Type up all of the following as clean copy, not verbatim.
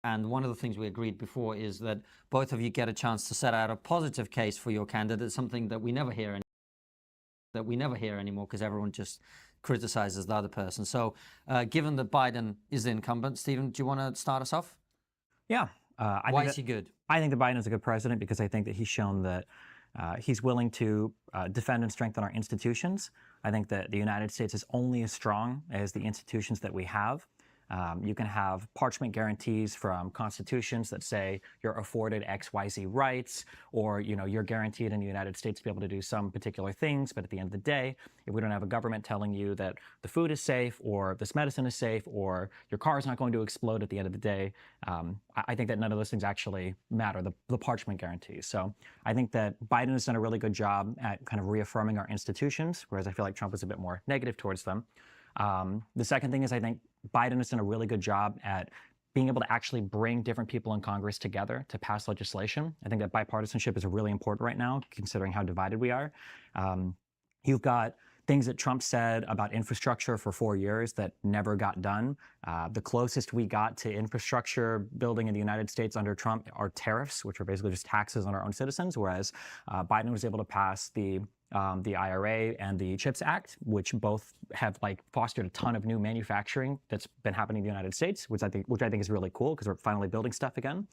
And one of the things we agreed before is that both of you get a chance to set out a positive case for your candidate, something that we never hear anymore because everyone just criticizes the other person. So given that Biden is the incumbent, Stephen, do you want to start us off? Yeah. Why is he good? I think that Biden is a good president because I think that he's shown that he's willing to defend and strengthen our institutions. I think that the United States is only as strong as the institutions that we have. You can have parchment guarantees from constitutions that say you're afforded XYZ rights, or you're guaranteed in the United States to be able to do some particular things. But at the end of the day, if we don't have a government telling you that the food is safe, or this medicine is safe, or your car is not going to explode at the end of the day, I think that none of those things actually matter, the parchment guarantees. So I think that Biden has done a really good job at kind of reaffirming our institutions, whereas I feel like Trump was a bit more negative towards them. The second thing is I think Biden has done a really good job at being able to actually bring different people in Congress together to pass legislation. I think that bipartisanship is really important right now, considering how divided we are. You've got things that Trump said about infrastructure for 4 years that never got done. The closest we got to infrastructure building in the United States under Trump are tariffs, which are basically just taxes on our own citizens, whereas Biden was able to pass the IRA and the CHIPS Act, which both have fostered a ton of new manufacturing that's been happening in the United States, which I think is really cool because we're finally building stuff again.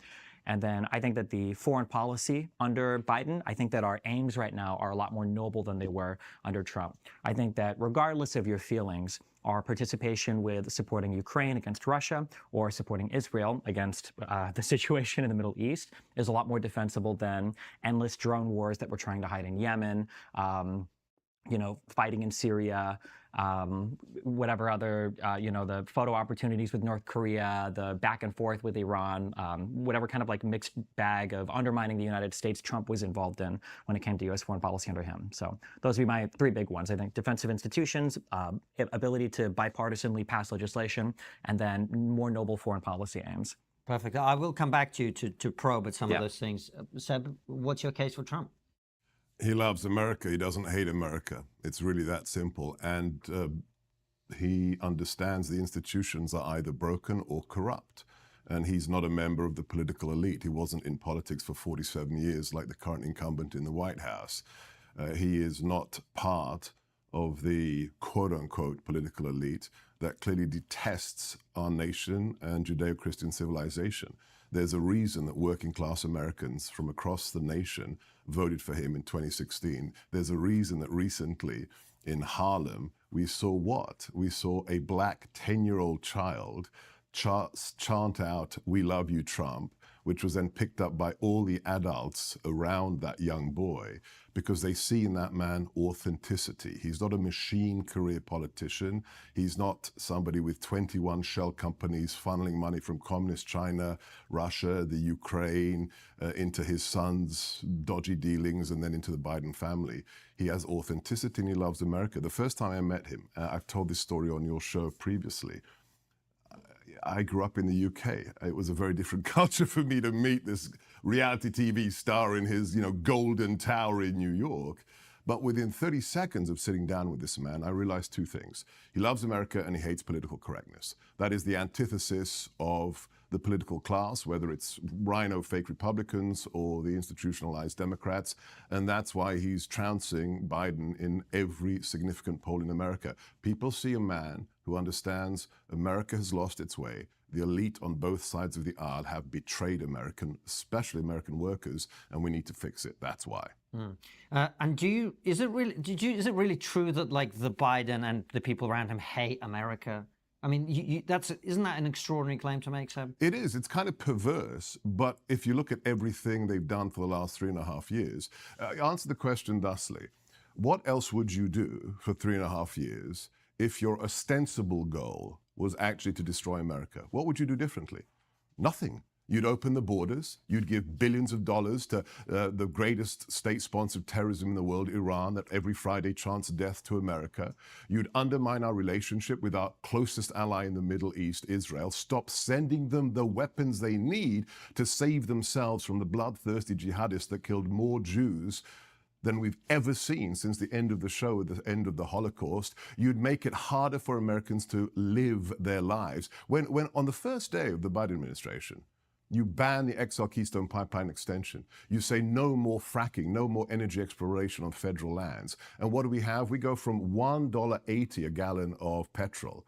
And then I think that the foreign policy under Biden, I think that our aims right now are a lot more noble than they were under Trump. I think that regardless of your feelings, our participation with supporting Ukraine against Russia or supporting Israel against the situation in the Middle East is a lot more defensible than endless drone wars that we're trying to hide in Yemen, fighting in Syria, whatever other, the photo opportunities with North Korea, the back and forth with Iran, whatever kind of mixed bag of undermining the United States Trump was involved in when it came to U.S. foreign policy under him. So those would be my three big ones. I think defensive institutions, ability to bipartisanly pass legislation, and then more noble foreign policy aims. Perfect. I will come back to you to probe at some of those things. Seb, what's your case for Trump? He loves America. He doesn't hate America. It's really that simple. And he understands the institutions are either broken or corrupt. And he's not a member of the political elite. He wasn't in politics for 47 years like the current incumbent in the White House. He is not part of the quote-unquote political elite that clearly detests our nation and Judeo-Christian civilization. There's a reason that working-class Americans from across the nation voted for him in 2016. There's a reason that recently in Harlem, we saw what? We saw a black 10-year-old child chant out, "We love you, Trump," which was then picked up by all the adults around that young boy because they see in that man authenticity. He's not a machine career politician. He's not somebody with 21 shell companies funneling money from communist China, Russia, the Ukraine, into his son's dodgy dealings and then into the Biden family. He has authenticity and he loves America. The first time I met him, I've told this story on your show previously, I grew up in the UK. It was a very different culture for me to meet this reality TV star in his, golden tower in New York. But within 30 seconds of sitting down with this man, I realized two things. He loves America and he hates political correctness. That is the antithesis of the political class, whether it's rhino fake Republicans or the institutionalized Democrats. And that's why he's trouncing Biden in every significant poll in America. People see a man who understands America has lost its way. The elite on both sides of the aisle have betrayed especially American workers, and we need to fix it. That's why. And is it really true that the Biden and the people around him hate America? I mean, isn't that an extraordinary claim to make, Seb? It is. It's kind of perverse. But if you look at everything they've done for the last 3.5 years, answer the question thusly. What else would you do for 3.5 years if your ostensible goal was actually to destroy America? What would you do differently? Nothing. You'd open the borders. You'd give billions of dollars to the greatest state-sponsored terrorism in the world, Iran, that every Friday chants death to America. You'd undermine our relationship with our closest ally in the Middle East, Israel. Stop sending them the weapons they need to save themselves from the bloodthirsty jihadists that killed more Jews than we've ever seen since the end of the show, at the end of the Holocaust. You'd make it harder for Americans to live their lives. When on the first day of the Biden administration, You ban the XL Keystone Pipeline extension. You say no more fracking, no more energy exploration on federal lands. And what do we have? We go from $1.80 a gallon of petrol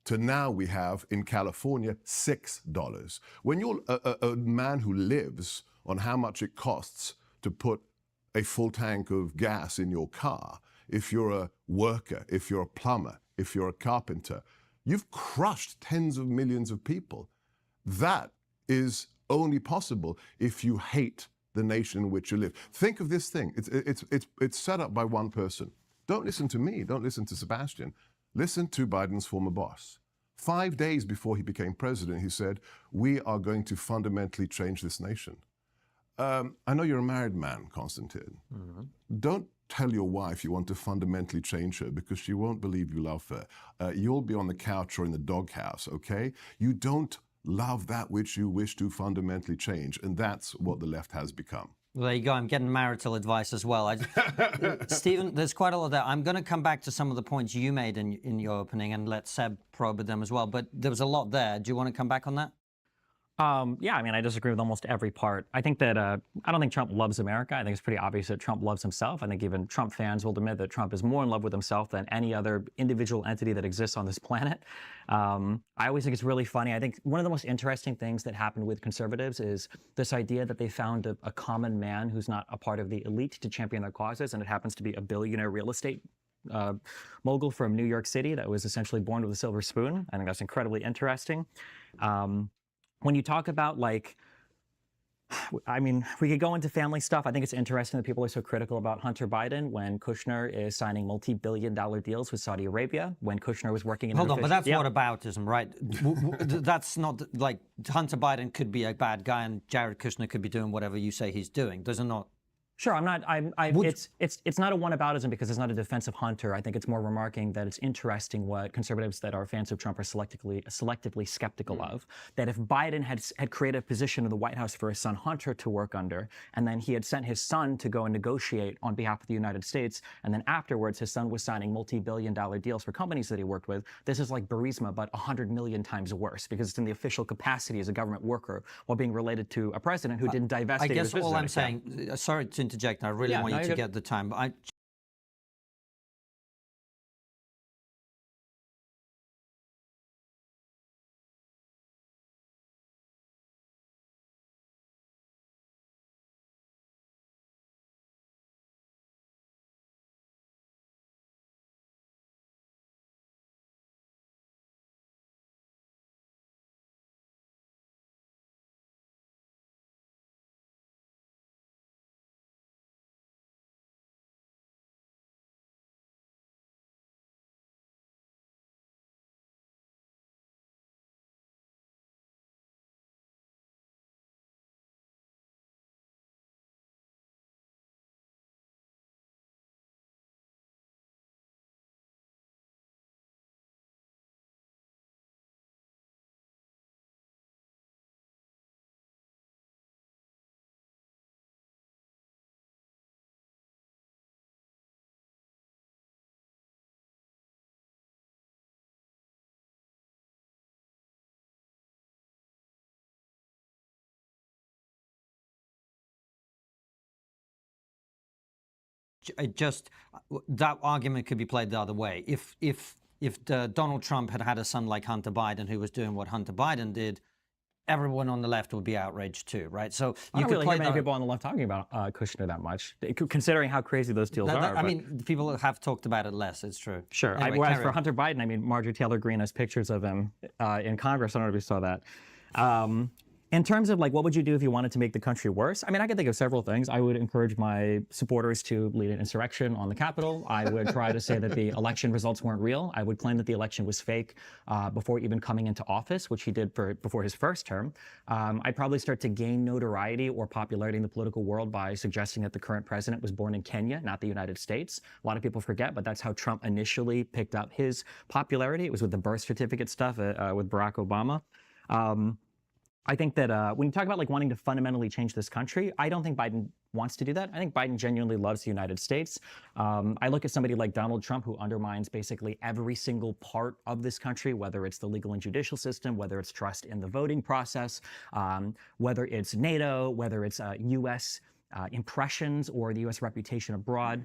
to now we have in California $6. When you're a man who lives on how much it costs to put a full tank of gas in your car, if you're a worker, if you're a plumber, if you're a carpenter, you've crushed tens of millions of people. That is only possible if you hate the nation in which you live. Think of this thing. It's set up by one person. Don't listen to me. Don't listen to Sebastian. Listen to Biden's former boss. 5 days before he became president, he said, we are going to fundamentally change this nation. I know you're a married man, Konstantin. Mm-hmm. Don't tell your wife you want to fundamentally change her because she won't believe you love her. You'll be on the couch or in the doghouse, okay? You don't love that which you wish to fundamentally change, and that's what the left has become. Well, there you go. I'm getting marital advice as well. Stephen, there's quite a lot there. I'm going to come back to some of the points you made in your opening and let Seb probe them as well. But there was a lot there. Do you want to come back on that? Yeah, I mean, I disagree with almost every part. I think that I don't think Trump loves America. I think it's pretty obvious that Trump loves himself. I think even Trump fans will admit that Trump is more in love with himself than any other individual entity that exists on this planet. I always think it's really funny. I think one of the most interesting things that happened with conservatives is this idea that they found a common man who's not a part of the elite to champion their causes, and it happens to be a billionaire real estate mogul from New York City that was essentially born with a silver spoon. I think that's incredibly interesting. When you talk about, like, I mean, we could go into family stuff. I think it's interesting that people are so critical about Hunter Biden when Kushner is signing multi-billion-dollar deals with Saudi Arabia, when Kushner was working in... Hold on, but that's whataboutism, right? That's not, like, Hunter Biden could be a bad guy and Jared Kushner could be doing whatever you say he's doing. Those are not... Sure, I'm not. It's not a whataboutism because it's not a defense of Hunter. I think it's more remarking that it's interesting what conservatives that are fans of Trump are selectively skeptical of. That if Biden had created a position in the White House for his son Hunter to work under, and then he had sent his son to go and negotiate on behalf of the United States, and then afterwards his son was signing multi-billion-dollar deals for companies that he worked with, this is like Burisma, but 100 million times worse because it's in the official capacity as a government worker while being related to a president who didn't divest. I guess all I'm saying, sorry to interject, I really want you to get the time. But that argument could be played the other way. If Donald Trump had a son like Hunter Biden who was doing what Hunter Biden did, everyone on the left would be outraged too, right? So you could play many people on the left talking about Kushner that much, considering how crazy those deals are. I mean, people have talked about it less. It's true. Sure. Anyway, whereas for Hunter Biden, I mean, Marjorie Taylor Greene has pictures of him in Congress. I don't know if you saw that. In terms of, like, what would you do if you wanted to make the country worse? I mean, I can think of several things. I would encourage my supporters to lead an insurrection on the Capitol. I would try to say that the election results weren't real. I would claim that the election was fake before even coming into office, which he did before his first term. I'd probably start to gain notoriety or popularity in the political world by suggesting that the current president was born in Kenya, not the United States. A lot of people forget, but that's how Trump initially picked up his popularity. It was with the birth certificate stuff with Barack Obama. I think that when you talk about, like, wanting to fundamentally change this country, I don't think Biden wants to do that. I think Biden genuinely loves the United States. I look at somebody like Donald Trump, who undermines basically every single part of this country, whether it's the legal and judicial system, whether it's trust in the voting process, whether it's NATO, whether it's U.S. Impressions or the U.S. reputation abroad.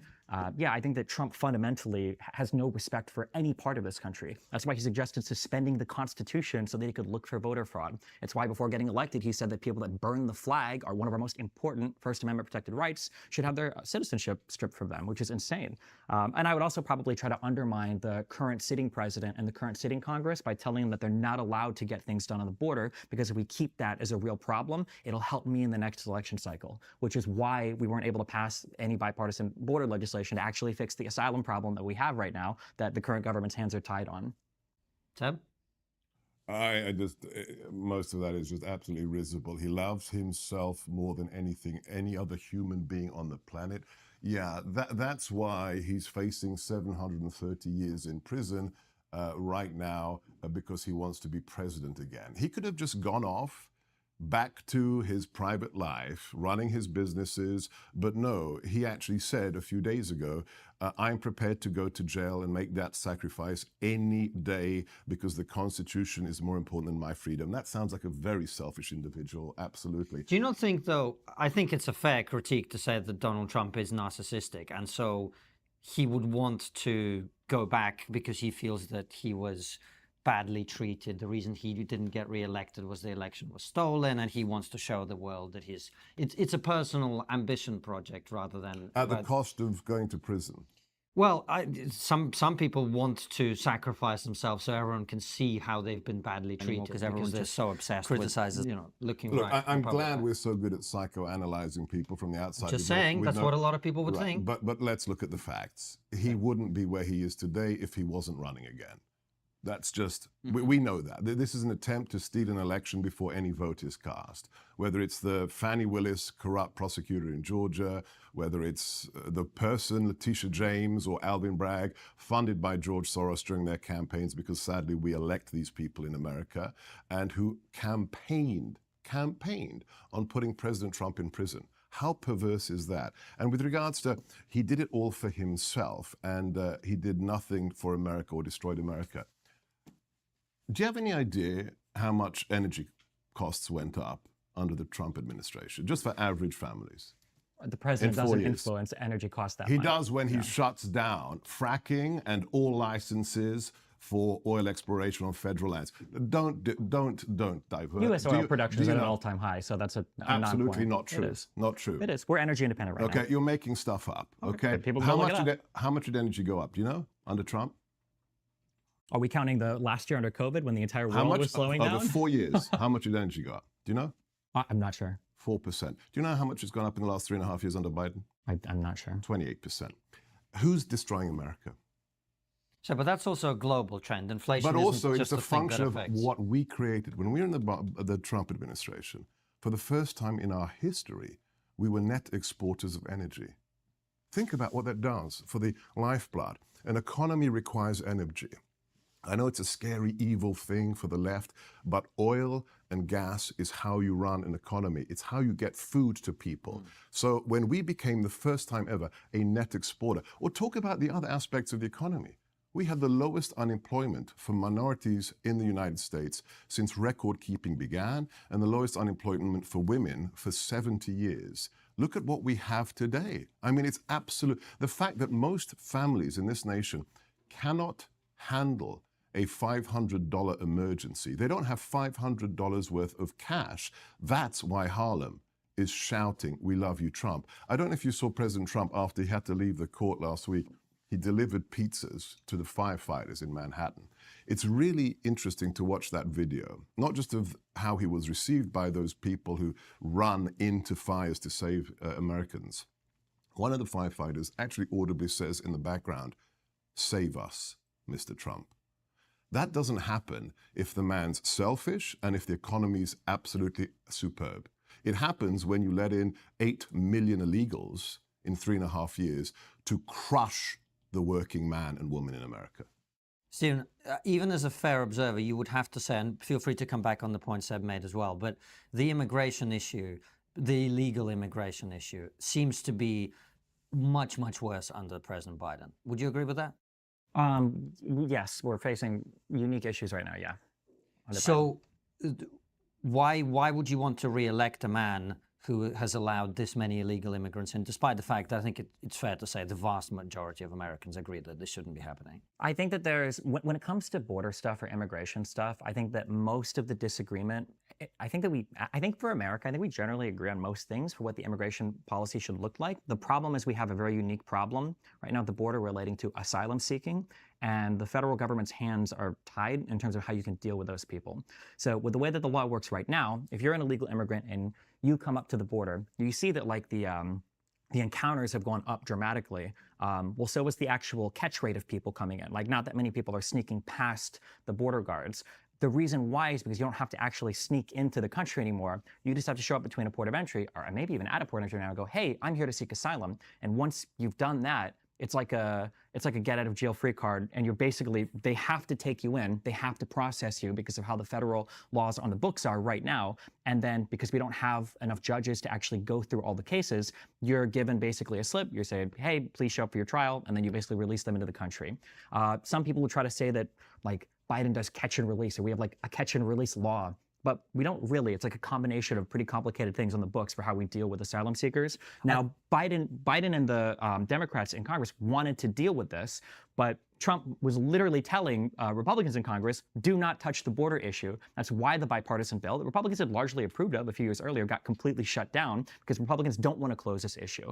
Yeah, I think that Trump fundamentally has no respect for any part of this country. That's why he suggested suspending the Constitution so that he could look for voter fraud. It's why before getting elected, he said that people that burn the flag are one of our most important First Amendment protected rights, should have their citizenship stripped from them, which is insane. And I would also probably try to undermine the current sitting president and the current sitting Congress by telling them that they're not allowed to get things done on the border, because if we keep that as a real problem, it'll help me in the next election cycle, which is why we weren't able to pass any bipartisan border legislation to actually fix the asylum problem that we have right now, that the current government's hands are tied on. Ted? I just, most of that is just absolutely risible. He loves himself more than anything, any other human being on the planet. Yeah, that's why he's facing 730 years in prison right now, because he wants to be president again. He could have just gone off back to his private life, running his businesses. But no, he actually said a few days ago, I'm prepared to go to jail and make that sacrifice any day because the Constitution is more important than my freedom. That sounds like a very selfish individual, absolutely. Do you not think, though, I think it's a fair critique to say that Donald Trump is narcissistic, and so he would want to go back because he feels that he was badly treated. The reason he didn't get re-elected was the election was stolen, and he wants to show the world that it's a personal ambition project rather than at the cost of going to prison. Well, some people want to sacrifice themselves so everyone can see how they've been badly treated, because everyone's just so obsessed criticizes, looking Look, right. I'm glad we're so good at psychoanalyzing people from the outside. Just saying, that's what a lot of people would think. But let's look at the facts. He wouldn't be where he is today if he wasn't running again. That's just, we know that. This is an attempt to steal an election before any vote is cast. Whether it's the Fannie Willis corrupt prosecutor in Georgia, whether it's the person, Letitia James or Alvin Bragg, funded by George Soros during their campaigns, because sadly we elect these people in America, and who campaigned on putting President Trump in prison. How perverse is that? And with regards to, he did it all for himself, and he did nothing for America or destroyed America. Do you have any idea how much energy costs went up under the Trump administration, just for average families? The president doesn't influence energy costs that much. He does when he shuts down fracking and all licenses for oil exploration on federal lands. Don't divert. U.S. oil production is at an all-time high, so that's a absolutely non-point. not true. It is. Not true. It is. We're energy independent right now. Okay, you're making stuff up. Okay. People how go much look it up. how much did energy go up? Do you know, under Trump? Are we counting the last year under COVID when the entire world was slowing down? Over 4 years, how much did energy go up? Do you know? I'm not sure. 4%. Do you know how much has gone up in the last 3.5 years under Biden? I'm not sure. 28%. Who's destroying America? So, but that's also a global trend. Inflation but also isn't it's just a function of affects. what we created. When we were in the Trump administration, for the first time in our history, we were net exporters of energy. Think about what that does for the lifeblood. An economy requires energy. I know it's a scary, evil thing for the left, but oil and gas is how you run an economy. It's how you get food to people. So when we became the first time ever a net exporter, or talk about the other aspects of the economy, we had the lowest unemployment for minorities in the United States since record keeping began, and the lowest unemployment for women for 70 years. Look at what we have today. I mean, it's absolute. The fact that most families in this nation cannot handle a $500 emergency. They don't have $500 worth of cash. That's why Harlem is shouting, "We love you, Trump." I don't know if you saw President Trump after he had to leave the court last week. He delivered pizzas to the firefighters in Manhattan. It's really interesting to watch that video, not just of how he was received by those people who run into fires to save Americans. One of the firefighters actually audibly says in the background, "Save us, Mr. Trump." That doesn't happen if the man's selfish and if the economy's absolutely superb. It happens when you let in 8 million illegals in 3.5 years to crush the working man and woman in America. Stephen, even as a fair observer, you would have to say, and feel free to come back on the points Seb made as well, but the immigration issue the illegal immigration issue seems to be much, much worse under President Biden. Would you agree with that? Yes, we're facing unique issues right now, yeah. under Biden. So why would you want to re-elect a man who has allowed this many illegal immigrants in, despite the fact that I think it's fair to say the vast majority of Americans agree that this shouldn't be happening? I think that when it comes to border stuff or immigration stuff, I think that most of the disagreement, I think for America, I think we generally agree on most things for what the immigration policy should look like. The problem is we have a very unique problem right now at the border relating to asylum seeking, and the federal government's hands are tied in terms of how you can deal with those people. So with the way that the law works right now, if you're an illegal immigrant and you come up to the border, you see that like the encounters have gone up dramatically. Well, so is the actual catch rate of people coming in. Like, not that many people are sneaking past the border guards. The reason why is because you don't have to actually sneak into the country anymore. You just have to show up between a port of entry, or maybe even at a port of entry now, and go, hey, I'm here to seek asylum. And once you've done that, it's like a get out of jail free card, and you're basically, they have to take you in, they have to process you because of how the federal laws on the books are right now. And then because we don't have enough judges to actually go through all the cases, you're given basically a slip. You're saying, hey, please show up for your trial, and then you basically release them into the country. Some people will try to say that like Biden does catch and release, or we have like a catch and release law. But we don't really. It's like a combination of pretty complicated things on the books for how we deal with asylum seekers. Now, Biden and the Democrats in Congress wanted to deal with this, but Trump was literally telling Republicans in Congress, do not touch the border issue. That's why the bipartisan bill that Republicans had largely approved of a few years earlier got completely shut down, because Republicans don't want to close this issue.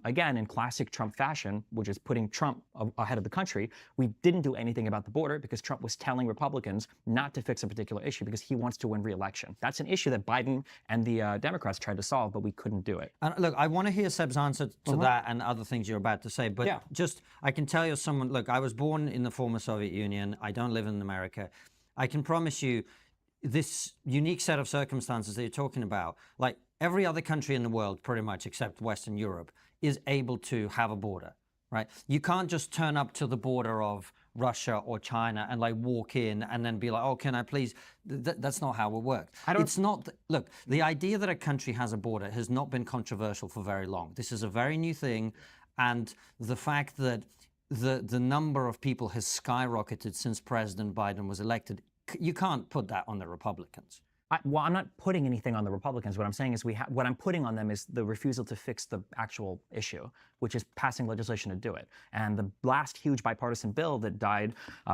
Again, in classic Trump fashion, which is putting Trump ahead of the country, we didn't do anything about the border because Trump was telling Republicans not to fix a particular issue because he wants to win re-election. That's an issue that Biden and the Democrats tried to solve, but we couldn't do it. And look, I want to hear Seb's answer to that and other things you're about to say, but just, I can tell you someone, look, I was born in the former Soviet Union. I don't live in America. I can promise you this unique set of circumstances that you're talking about, like every other country in the world, pretty much except Western Europe, is able to have a border, right? You can't just turn up to the border of Russia or China and like walk in and then be like, oh, can I please? That's not how it works. It's not, look, the idea that a country has a border has not been controversial for very long. This is a very new thing. And the fact that the number of people has skyrocketed since President Biden was elected, you can't put that on the Republicans. Well, I'm not putting anything on the Republicans. What I'm saying is what I'm putting on them is the refusal to fix the actual issue, which is passing legislation to do it. And the last huge bipartisan bill that died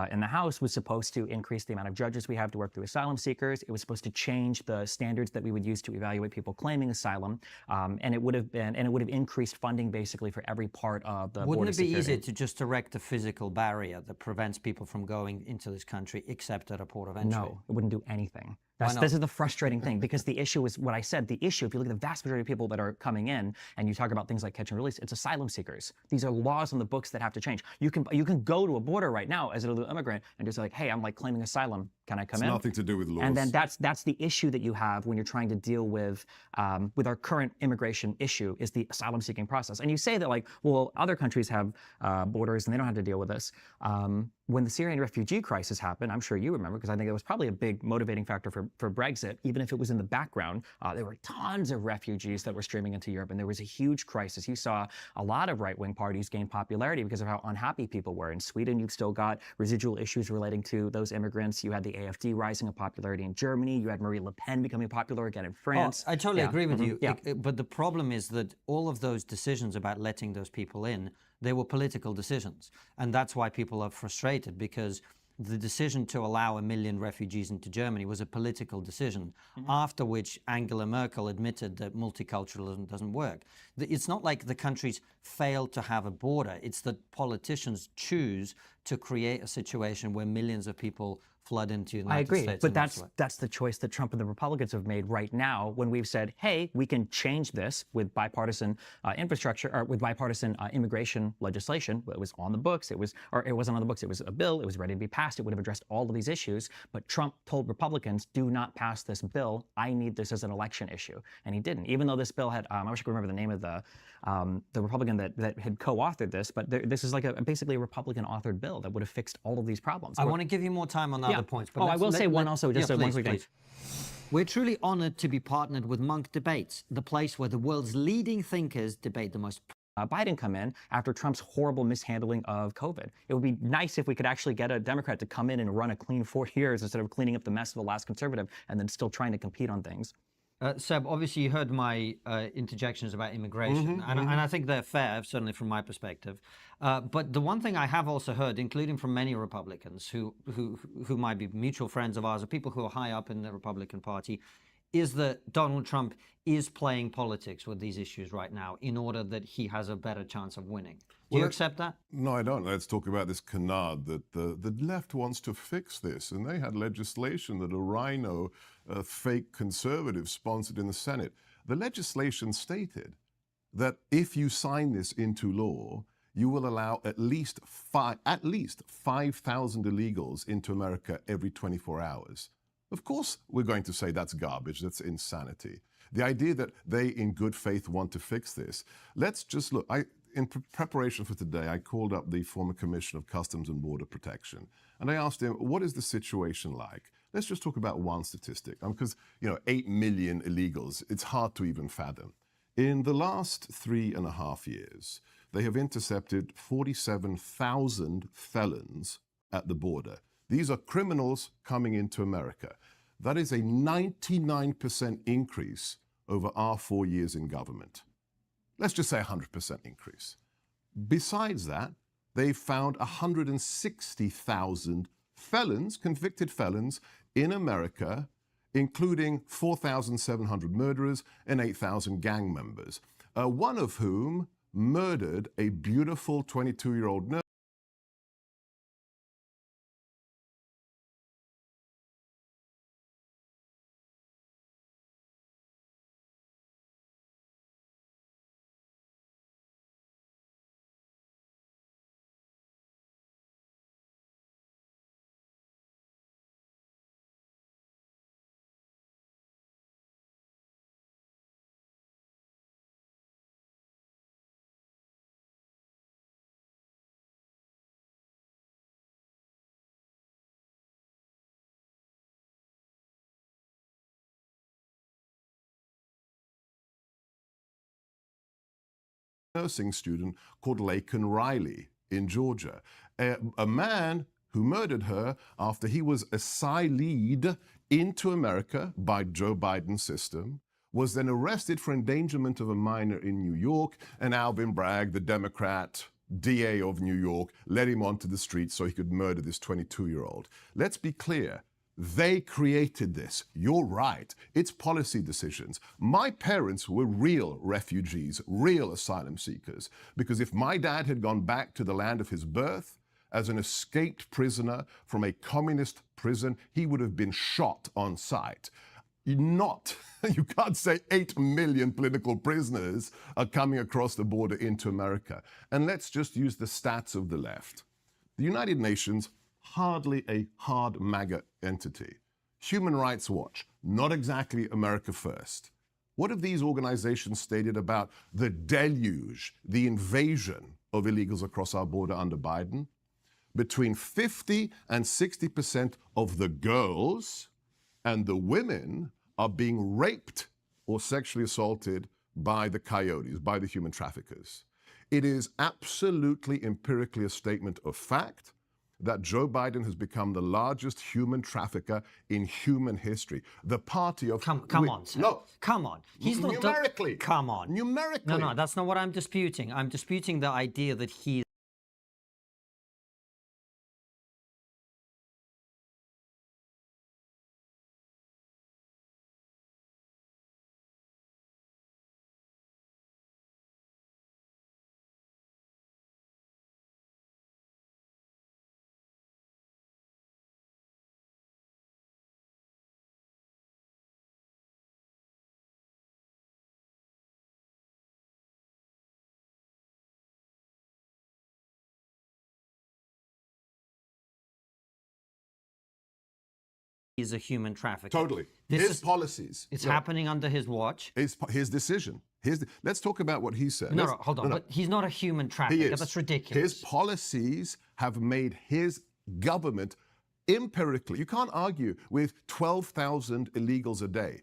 in the House was supposed to increase the amount of judges we have to work through asylum seekers. It was supposed to change the standards that we would use to evaluate people claiming asylum, and it would have increased funding basically for every part of the border security. Wouldn't it be easier to just erect a physical barrier that prevents people from going into this country except at a port of entry? No, it wouldn't do anything. This is the frustrating thing, because the issue is what I said. The issue, if you look at the vast majority of people that are coming in, and you talk about things like catch and release, it's asylum seekers. These are laws on the books that have to change. You can go to a border right now as an illegal immigrant and just like, hey, I'm like claiming asylum. Can I come in? It's nothing to do with laws. And then that's the issue that you have when you're trying to deal with our current immigration issue, is the asylum seeking process. And you say that like, well, other countries have borders and they don't have to deal with this. When the Syrian refugee crisis happened, I'm sure you remember, because I think it was probably a big motivating factor for Brexit, even if it was in the background. There were tons of refugees that were streaming into Europe, and there was a huge crisis. You saw a lot of right-wing parties gain popularity because of how unhappy people were. In Sweden, you've still got residual issues relating to those immigrants. You had the AfD rising in popularity in Germany. You had Marine Le Pen becoming popular again in France. Oh, I totally agree with you. But the problem is that all of those decisions about letting those people in, they were political decisions. And that's why people are frustrated, because the decision to allow 1 million refugees into Germany was a political decision, after which Angela Merkel admitted that multiculturalism doesn't work. It's not like the countries failed to have a border. It's that politicians choose to create a situation where millions of people flood into the United States. I agree, but that's the choice that Trump and the Republicans have made right now, when we've said, hey, we can change this with bipartisan infrastructure, or with bipartisan immigration legislation. It was on the books. It wasn't on the books. It was a bill. It was ready to be passed. It would have addressed all of these issues. But Trump told Republicans, do not pass this bill. I need this as an election issue. And he didn't, even though this bill had, I wish I could remember the name of the Republican that had co-authored this, but this is like basically a Republican-authored bill that would have fixed all of these problems. I want to give you more time on the other points. But I will say one also, just one quick thing. We're truly honored to be partnered with Monk Debates, the place where the world's leading thinkers debate the most Biden come in after Trump's horrible mishandling of COVID. It would be nice if we could actually get a Democrat to come in and run a clean 4 years instead of cleaning up the mess of the last conservative and then still trying to compete on things. Seb, obviously you heard my interjections about immigration, and I think they're fair, certainly from my perspective. But the one thing I have also heard, including from many Republicans who might be mutual friends of ours, or people who are high up in the Republican Party, is that Donald Trump is playing politics with these issues right now in order that he has a better chance of winning. Do you accept that? No, I don't. Let's talk about this canard that the left wants to fix this. And they had legislation that a rhino, fake conservative, sponsored in the Senate. The legislation stated that if you sign this into law, you will allow at least 5,000 illegals into America every 24 hours. Of course, we're going to say that's garbage, that's insanity. The idea that they, in good faith, want to fix this. Let's just look. In preparation for today, I called up the former Commissioner of Customs and Border Protection, and I asked him, what is the situation like? Let's just talk about one statistic, because 8 million illegals, it's hard to even fathom. In the last 3.5 years, they have intercepted 47,000 felons at the border. These are criminals coming into America. That is a 99% increase over our 4 years in government. Let's just say 100% increase. Besides that, they found 160,000 felons, convicted felons, in America, including 4,700 murderers and 8,000 gang members, one of whom murdered a beautiful 22-year-old nurse. Nursing student called Laken Riley in Georgia, a man who murdered her after he was asyleed into America by Joe Biden's system, was then arrested for endangerment of a minor in New York, and Alvin Bragg, the Democrat DA of New York, led him onto the street so he could murder this 22-year-old. Let's be clear. They created this. You're right. It's policy decisions. My parents were real refugees, real asylum seekers, because if my dad had gone back to the land of his birth as an escaped prisoner from a communist prison, he would have been shot on sight. You can't say 8 million political prisoners are coming across the border into America. And let's just use the stats of the left. The United Nations, hardly a hard MAGA entity. Human Rights Watch, not exactly America First. What have these organizations stated about the deluge, the invasion of illegals across our border under Biden? Between 50 and 60% of the girls and the women are being raped or sexually assaulted by the coyotes, by the human traffickers. It is absolutely empirically a statement of fact that Joe Biden has become the largest human trafficker in human history. The party of... Come on, sir. No. Come on. He's not... Numerically. Come on. Numerically. No, that's not what I'm disputing. I'm disputing the idea that he... is a human trafficker. Totally. His policies. It's happening under his watch. His decision. Let's talk about what he said. No, hold on. But he's not a human trafficker. He is. That's ridiculous. His policies have made his government empirically, you can't argue with 12,000 illegals a day.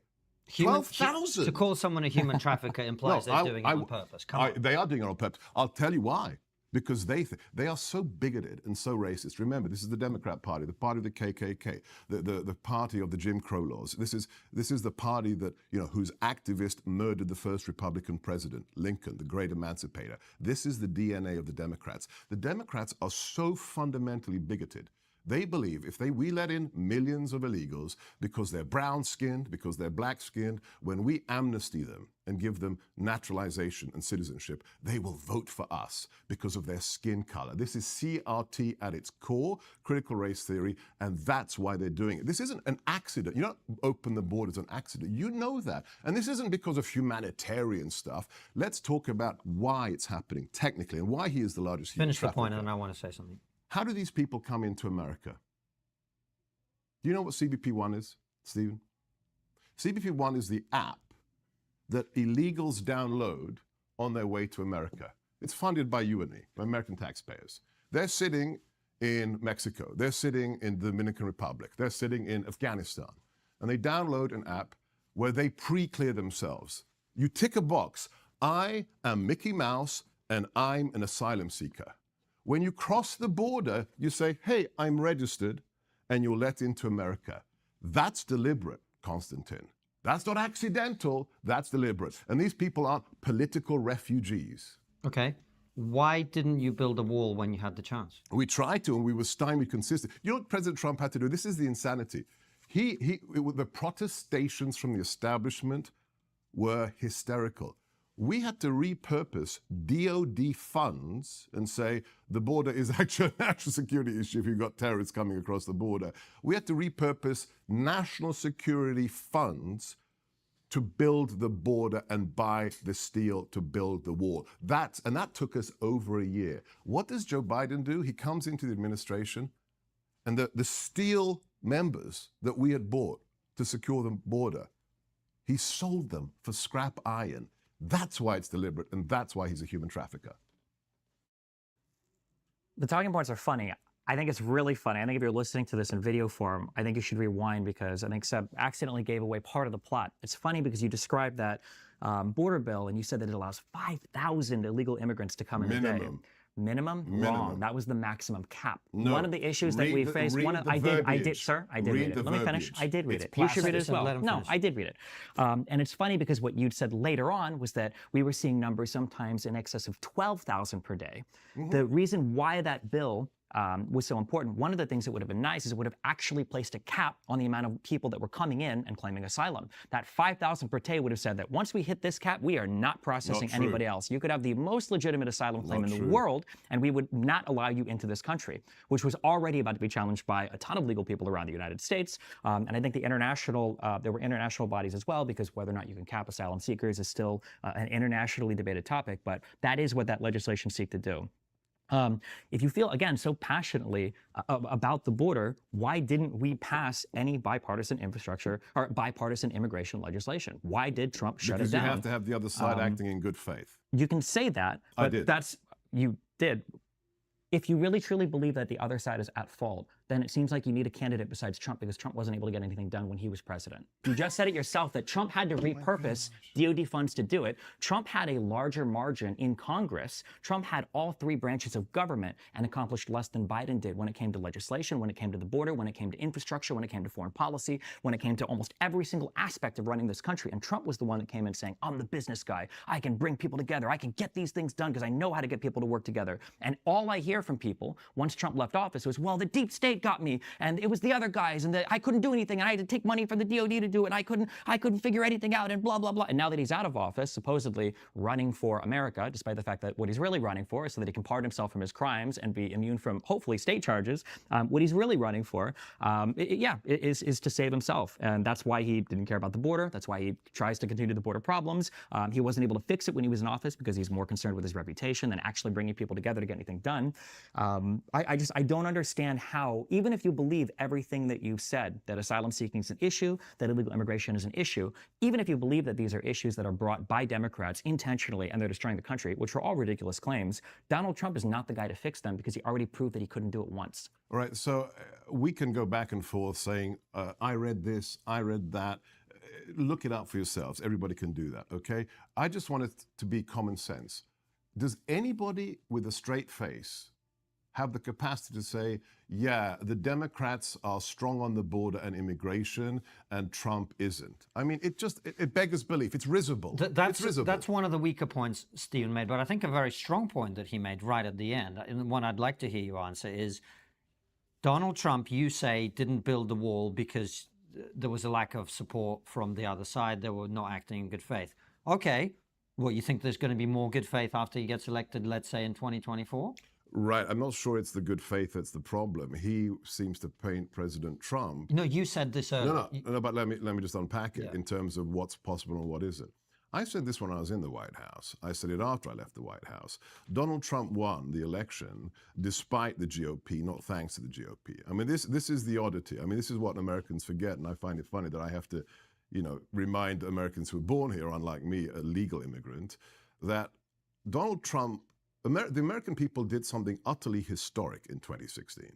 12,000! To call someone a human trafficker implies they're doing it on purpose. Come on. They are doing it on purpose. I'll tell you why. Because they are so bigoted and so racist. Remember, this is the Democrat Party, the party of the KKK, the party of the Jim Crow laws. This is the party that, you know, whose activist murdered the first Republican president, Lincoln, the great emancipator. This is the DNA of the Democrats. The Democrats are so fundamentally bigoted. They believe if we let in millions of illegals because they're brown-skinned, because they're black-skinned, when we amnesty them and give them naturalization and citizenship, they will vote for us because of their skin color. This is CRT at its core, critical race theory, and that's why they're doing it. This isn't an accident. You don't open the borders an accident. You know that. And this isn't because of humanitarian stuff. Let's talk about why it's happening technically and why he is the largest human Finish the trafficker. point, and then I want to say something. How do these people come into America? Do you know what CBP-1 is, Stephen? CBP-1 is the app that illegals download on their way to America. It's funded by you and me, by American taxpayers. They're sitting in Mexico. They're sitting in the Dominican Republic. They're sitting in Afghanistan. And they download an app where they pre-clear themselves. You tick a box. I am Mickey Mouse and I'm an asylum seeker. When you cross the border, you say, hey, I'm registered, and you're let into America. That's deliberate, Konstantin. That's not accidental, that's deliberate. And these people aren't political refugees. Okay. Why didn't you build a wall when you had the chance? We tried to, and we were stymied consistently. You know what President Trump had to do? This is the insanity. The protestations from the establishment were hysterical. We had to repurpose DOD funds and say the border is actually a national security issue if you've got terrorists coming across the border. We had to repurpose national security funds to build the border and buy the steel to build the wall. And that took us over a year. What does Joe Biden do? He comes into the administration, and the steel members that we had bought to secure the border, he sold them for scrap iron. That's why it's deliberate, and that's why he's a human trafficker. The talking points are funny. I think it's really funny. I think if you're listening to this in video form, I think you should rewind because I think Seb accidentally gave away part of the plot. It's funny because you described that border bill and you said that it allows 5,000 illegal immigrants to come in a day. Minimum? Wrong. That was the maximum cap. No. One of the issues that we faced. I did, sir. I did read it. Let me finish. I did read it. You should read it as well. No, I did read it. And it's funny because what you'd said later on was that we were seeing numbers sometimes in excess of 12,000 per day. The reason why that bill was so important, one of the things that would have been nice is it would have actually placed a cap on the amount of people that were coming in and claiming asylum. That 5,000 per day would have said that once we hit this cap, we are not processing anybody else. You could have the most legitimate asylum claim in the world, and we would not allow you into this country, which was already about to be challenged by a ton of legal people around the United States. And I think the international, there were international bodies as well, because whether or not you can cap asylum seekers is still an internationally debated topic, but that is what that legislation seeks to do. If you feel, again, so passionately about the border, why didn't we pass any bipartisan infrastructure or bipartisan immigration legislation? Why did Trump shut it down? Because you have to have the other side acting in good faith. You can say that, but you did. If you really truly believe that the other side is at fault, then it seems like you need a candidate besides Trump because Trump wasn't able to get anything done when he was president. You just said it yourself that Trump had to repurpose DOD funds to do it. Trump had a larger margin in Congress. Trump had all three branches of government and accomplished less than Biden did when it came to legislation, when it came to the border, when it came to infrastructure, when it came to foreign policy, when it came to almost every single aspect of running this country. And Trump was the one that came in saying, I'm the business guy. I can bring people together. I can get these things done because I know how to get people to work together. And all I hear from people once Trump left office was, well, the deep state got me, and it was the other guys, and I couldn't do anything, and I had to take money from the DOD to do it, and I couldn't figure anything out, and blah, blah, blah. And now that he's out of office, supposedly running for America, despite the fact that what he's really running for is so that he can pardon himself from his crimes and be immune from, hopefully, state charges, what he's really running for, is to save himself. And that's why he didn't care about the border. That's why he tries to continue the border problems. He wasn't able to fix it when he was in office because he's more concerned with his reputation than actually bringing people together to get anything done. I don't understand how So even if you believe everything that you've said, that asylum seeking is an issue, that illegal immigration is an issue, even if you believe that these are issues that are brought by Democrats intentionally and they're destroying the country, which are all ridiculous claims, Donald Trump is not the guy to fix them because he already proved that he couldn't do it once. All right, so we can go back and forth saying, I read this, I read that. Look it up for yourselves. Everybody can do that, okay? I just want it to be common sense. Does anybody with a straight face have the capacity to say, yeah, the Democrats are strong on the border and immigration and Trump isn't? I mean, it beggars belief. It's risible. It's risible. That's one of the weaker points Stephen made, but I think a very strong point that he made right at the end, and the one I'd like to hear you answer is, Donald Trump, you say, didn't build the wall because there was a lack of support from the other side. They were not acting in good faith. Okay, well, you think there's going to be more good faith after he gets elected, let's say, in 2024? Right. I'm not sure it's the good faith that's the problem. He seems to paint President Trump. No, you said this earlier. No, but let me just unpack it in terms of what's possible and what isn't. I said this when I was in the White House. I said it after I left the White House. Donald Trump won the election despite the GOP, not thanks to the GOP. I mean, this is the oddity. I mean, this is what Americans forget, and I find it funny that I have to, remind Americans who were born here, unlike me, a legal immigrant, that Donald Trump, the American people did something utterly historic in 2016.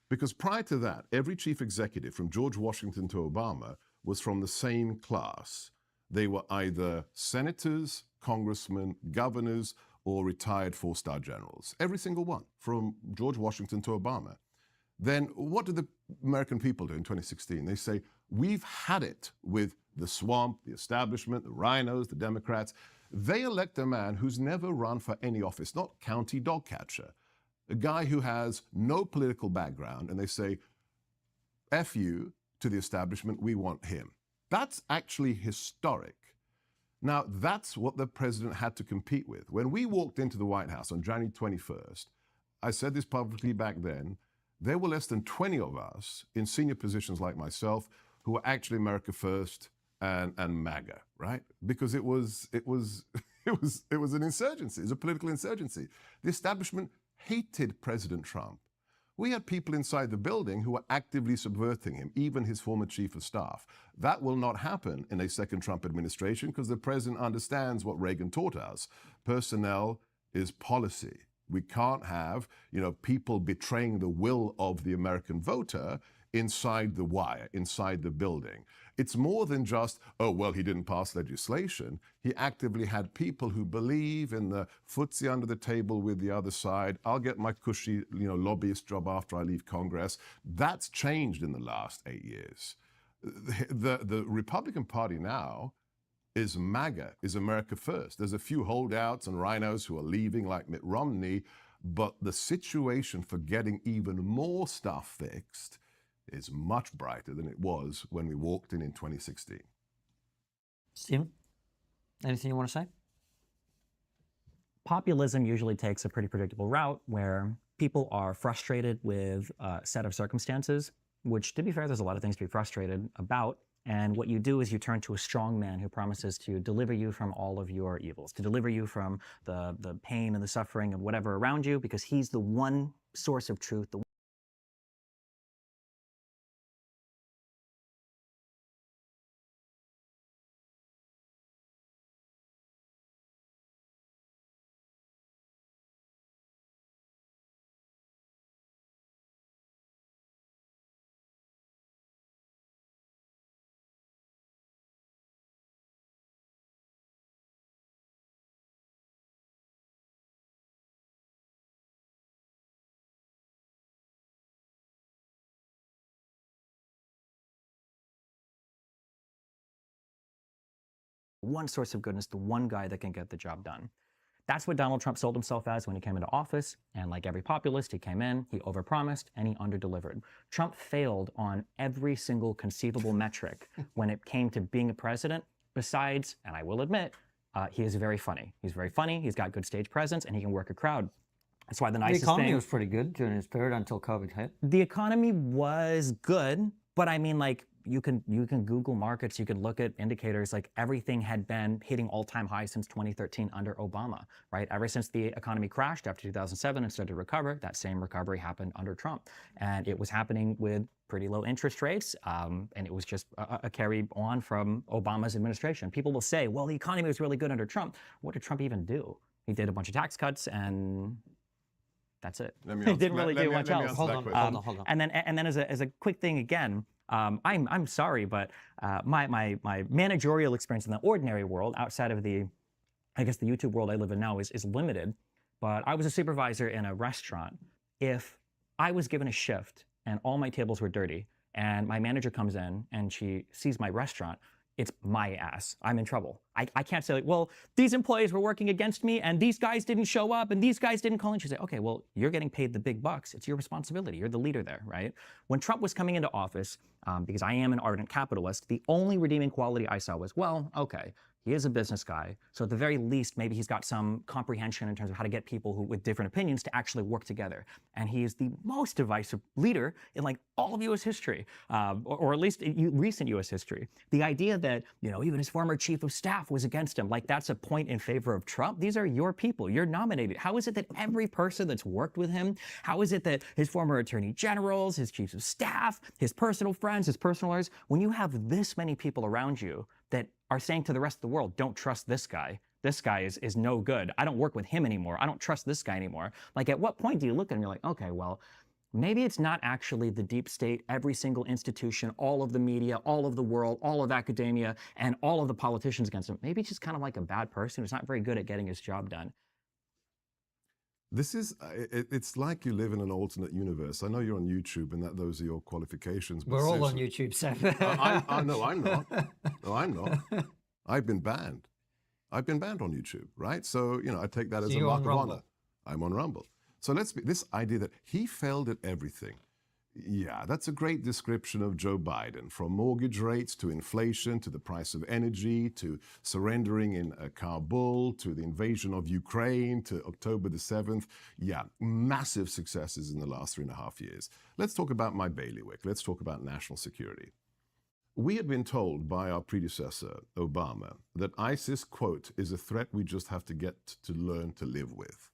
Because prior to that, every chief executive, from George Washington to Obama, was from the same class. They were either senators, congressmen, governors, or retired four-star generals. Every single one, from George Washington to Obama. Then what did the American people do in 2016? They say, we've had it with the swamp, the establishment, the rhinos, the Democrats. They elect a man who's never run for any office, not county dog catcher, a guy who has no political background, and they say, F you to the establishment, we want him. That's actually historic. Now, that's what the president had to compete with. When we walked into the White House on January 21st, I said this publicly back then, there were less than 20 of us in senior positions like myself who were actually America First and MAGA, right? Because it was an insurgency, it was a political insurgency. The establishment hated President Trump. We had people inside the building who were actively subverting him, even his former chief of staff. That will not happen in a second Trump administration because the president understands what Reagan taught us. Personnel is policy. We can't have, people betraying the will of the American voter inside the wire, inside the building. It's more than just, oh, well, he didn't pass legislation. He actively had people who believe in the footsie under the table with the other side. I'll get my cushy, lobbyist job after I leave Congress. That's changed in the last 8 years. The Republican Party now is MAGA, is America First. There's a few holdouts and rhinos who are leaving like Mitt Romney, but the situation for getting even more stuff fixed is much brighter than it was when we walked in 2016. Stephen, anything you want to say? Populism usually takes a pretty predictable route where people are frustrated with a set of circumstances, which, to be fair, there's a lot of things to be frustrated about. And what you do is you turn to a strong man who promises to deliver you from all of your evils, to deliver you from the pain and the suffering of whatever around you, because he's the one source of truth, the one source of goodness, the one guy that can get the job done. That's what Donald Trump sold himself as when he came into office, and like every populist, he came in, he overpromised, and he underdelivered. Trump failed on every single conceivable metric when it came to being a president, besides, and I will admit, he is very funny. He's very funny, he's got good stage presence, and he can work a crowd. That's why the nicest thing... The economy was pretty good during his period until COVID hit. The economy was good, but I mean, like, you can Google markets, you can look at indicators, like everything had been hitting all-time highs since 2013 under Obama, right? Ever since the economy crashed after 2007 and started to recover, that same recovery happened under Trump. And it was happening with pretty low interest rates, and it was just a carry on from Obama's administration. People will say, well, the economy was really good under Trump. What did Trump even do? He did a bunch of tax cuts, and that's it. He didn't really do much else. Hold on. And then as a quick thing again, I'm sorry, but my managerial experience in the ordinary world, outside of the, I guess, the YouTube world I live in now, is limited. But I was a supervisor in a restaurant. If I was given a shift and all my tables were dirty, and my manager comes in and she sees my restaurant, it's my ass. I'm in trouble. I can't say, like, well, these employees were working against me and these guys didn't show up and these guys didn't call in. She said, okay, well, you're getting paid the big bucks. It's your responsibility. You're the leader there, right? When Trump was coming into office, because I am an ardent capitalist, the only redeeming quality I saw was, well, okay, he is a business guy. So at the very least, maybe he's got some comprehension in terms of how to get people with different opinions to actually work together. And he is the most divisive leader in like all of U.S. history, or at least in recent U.S. history. The idea that, you know, even his former chief of staff was against him, like that's a point in favor of Trump. These are your people. You're nominated. How is it that every person that's worked with him, how is it that his former attorney generals, his chiefs of staff, his personal friends, his personal lawyers, when you have this many people around you that are saying to the rest of the world, don't trust this guy. This guy is no good. I don't work with him anymore. I don't trust this guy anymore. Like, at what point do you look at him and you're like, okay, well, maybe it's not actually the deep state, every single institution, all of the media, all of the world, all of academia, and all of the politicians against him. Maybe it's just kind of like a bad person who's not very good at getting his job done. This is, it's like you live in an alternate universe. I know you're on YouTube and that those are your qualifications. But We're all on YouTube, Seth. No, I'm not. No, I'm not. I've been banned. I've been banned on YouTube, right? So, you know, I take that as a mark of honor. I'm on Rumble. So this idea that he failed at everything. Yeah, that's a great description of Joe Biden, from mortgage rates to inflation to the price of energy to surrendering in Kabul to the invasion of Ukraine to October the 7th. Yeah, massive successes in the last 3.5 years. Let's talk about my bailiwick. Let's talk about national security. We had been told by our predecessor, Obama, that ISIS, quote, is a threat we just have to get to learn to live with.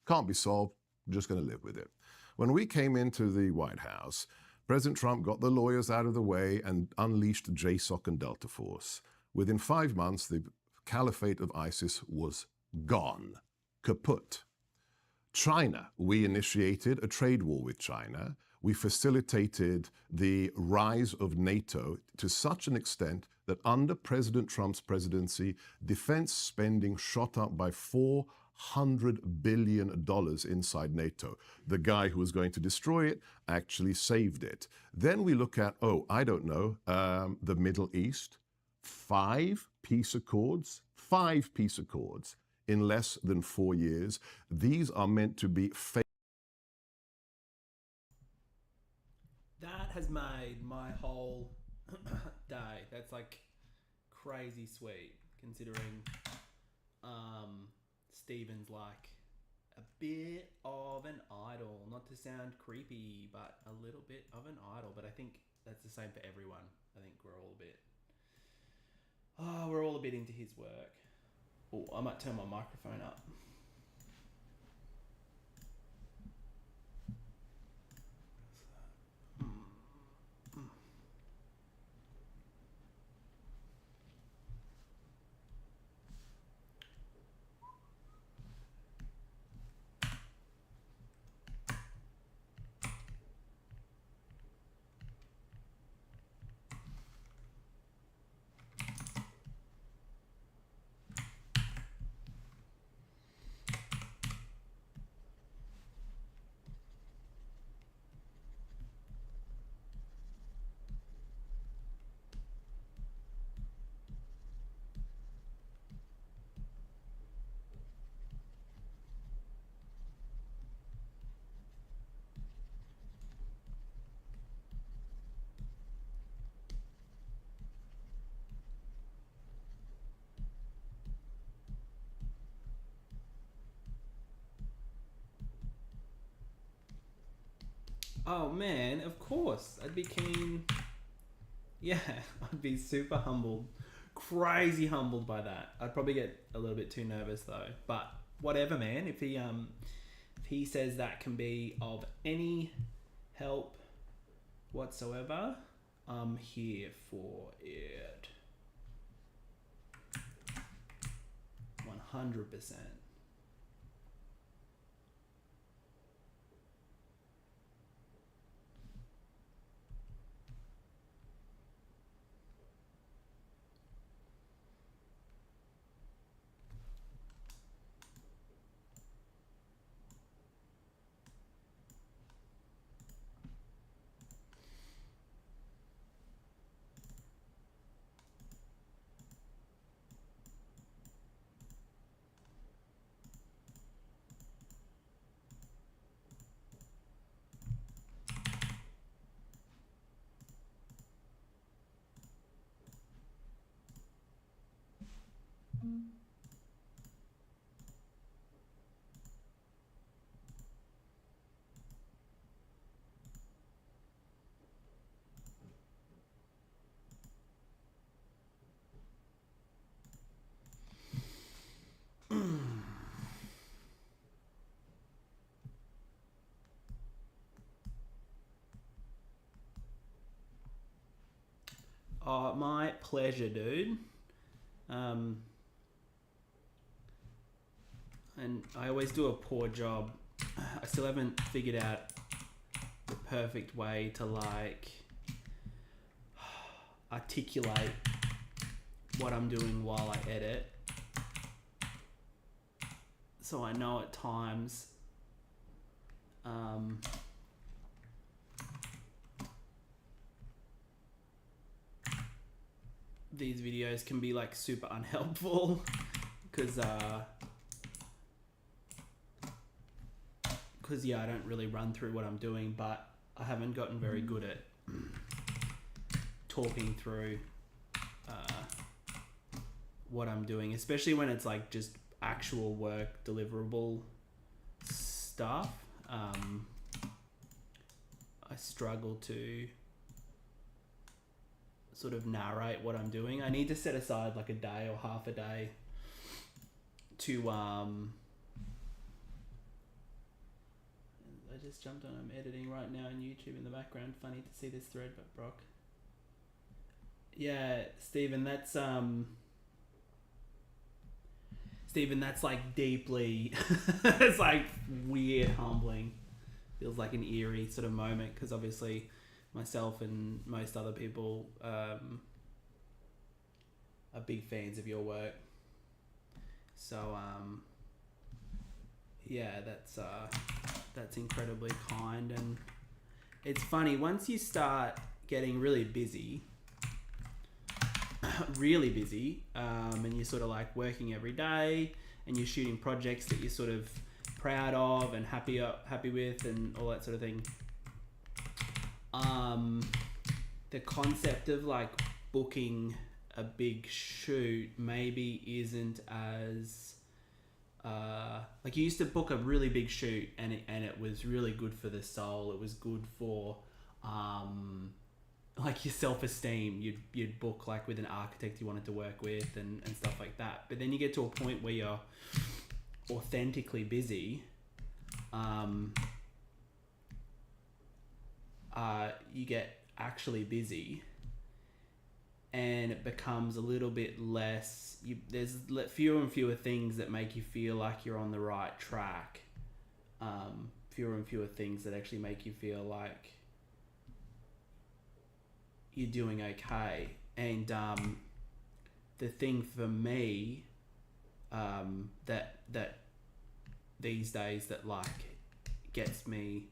Can't be solved, just going to live with it. When we came into the White House, President Trump got the lawyers out of the way and unleashed JSOC and Delta Force. Within 5 months, the caliphate of ISIS was gone, kaput. China, we initiated a trade war with China. We facilitated the rise of NATO to such an extent that under President Trump's presidency, defense spending shot up by $400 billion inside NATO. The guy who was going to destroy it actually saved it. Then we look at, the Middle East, 5 peace accords in less than 4 years. These are meant to be That has made my whole day. That's like crazy sweet, considering Stephen's like a bit of an idol. Not to sound creepy, but a little bit of an idol. But I think that's the same for everyone. I think we're all a bit into his work. Oh, I might turn my microphone up. Oh man, of course. I'd be keen Yeah, I'd be super humbled, crazy humbled by that. I'd probably get a little bit too nervous though. But whatever, man. If he says that can be of any help whatsoever, I'm here for it. 100%. Oh, my pleasure, dude. And I always do a poor job. I still haven't figured out the perfect way to like articulate what I'm doing while I edit. So I know at times these videos can be like super unhelpful because yeah, I don't really run through what I'm doing, but I haven't gotten very good at talking through what I'm doing, especially when it's like just actual work deliverable stuff. I struggle to sort of narrate what I'm doing. I need to set aside like a day or half a day to I just jumped on. I'm editing right now on YouTube in the background. Funny to see this thread, but Brock. Yeah, Stephen, that's like deeply. It's like weird, humbling. Feels like an eerie sort of moment because obviously myself and most other people are big fans of your work. So yeah, that's incredibly kind. And it's funny, once you start getting really busy, and you're sort of like working every day and you're shooting projects that you're sort of proud of and happy with and all that sort of thing, the concept of like booking a big shoot maybe isn't as like you used to book a really big shoot and it was really good for the soul. It was good for like your self-esteem. You'd book like with an architect you wanted to work with and stuff like that. But then you get to a point where you're authentically busy. You get actually busy and it becomes a little bit less, there's fewer and fewer things that make you feel like you're on the right track. Fewer and fewer things that actually make you feel like you're doing okay. And the thing for me that these days that like gets me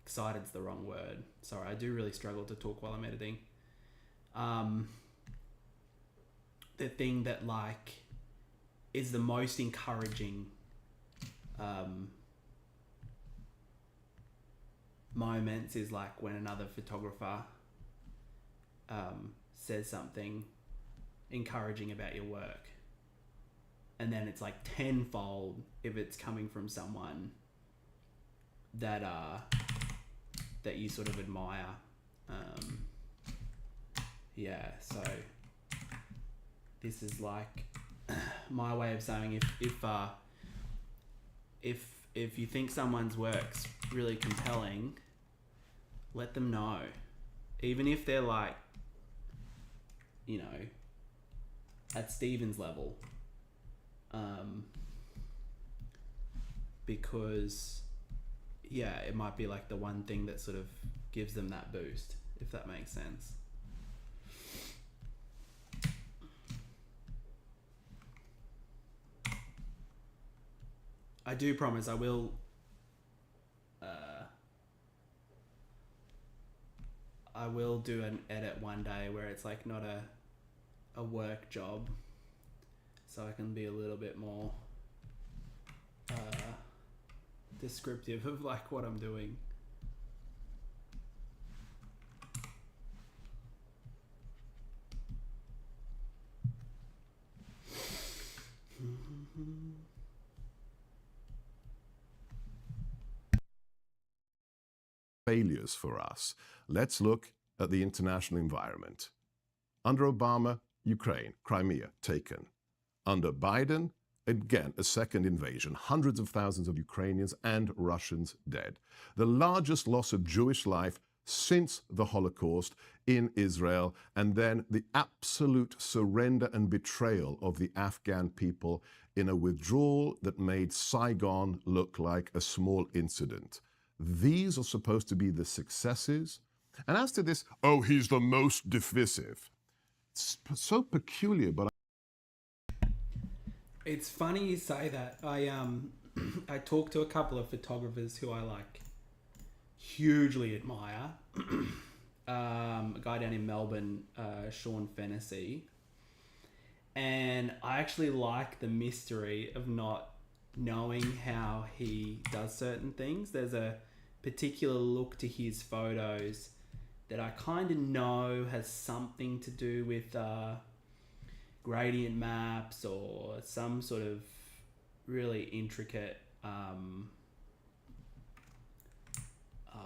excited's the wrong word. Sorry, I do really struggle to talk while I'm editing. The thing that like is the most encouraging moments is like when another photographer says something encouraging about your work, and then it's like tenfold if it's coming from someone that you sort of admire. yeah, so this is like my way of saying if you think someone's work's really compelling, let them know, even if they're like, you know, at Steven's level, because yeah, it might be like the one thing that sort of gives them that boost, if that makes sense. I do promise I will do an edit one day where it's like not a work job, so I can be a little bit more descriptive of like what I'm doing. Failures for us. Let's look at the international environment. Under Obama, Ukraine, Crimea, taken. Under Biden, again, a second invasion, hundreds of thousands of Ukrainians and Russians dead. The largest loss of Jewish life since the Holocaust in Israel, and then the absolute surrender and betrayal of the Afghan people in a withdrawal that made Saigon look like a small incident. These are supposed to be the successes. And as to this, oh, he's the most divisive. It's so peculiar, but It's funny you say that. I talked to a couple of photographers who I like hugely admire. A guy down in Melbourne, Sean Fennessy. And I actually like the mystery of not knowing how he does certain things. There's a particular look to his photos that I kind of know has something to do with gradient maps or some sort of really intricate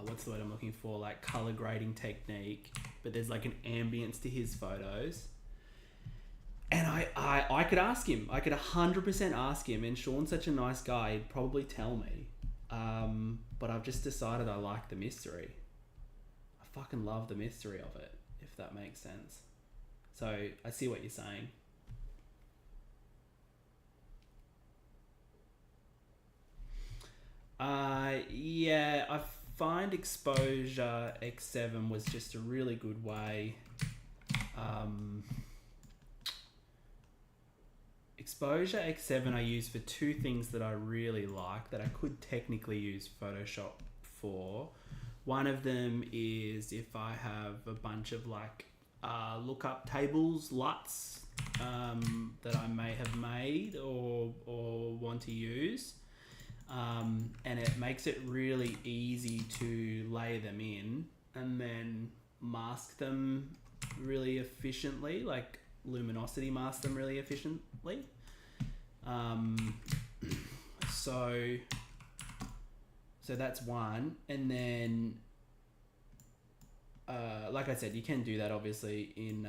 what's the word I'm looking for, like color grading technique, but there's like an ambience to his photos. And I could ask him, I could 100% ask him, and Sean's such a nice guy, he'd probably tell me. But I've just decided I like the mystery. I fucking love the mystery of it, if that makes sense. So I see what you're saying. Yeah, I find Exposure X7 was just a really good way. Exposure X7 I use for two things that I really like that I could technically use Photoshop for. One of them is if I have a bunch of like lookup tables, LUTs, that I may have made or want to use. And it makes it really easy to lay them in and then mask them really efficiently, like luminosity mask them really efficiently. So that's one. And then like I said, you can do that obviously in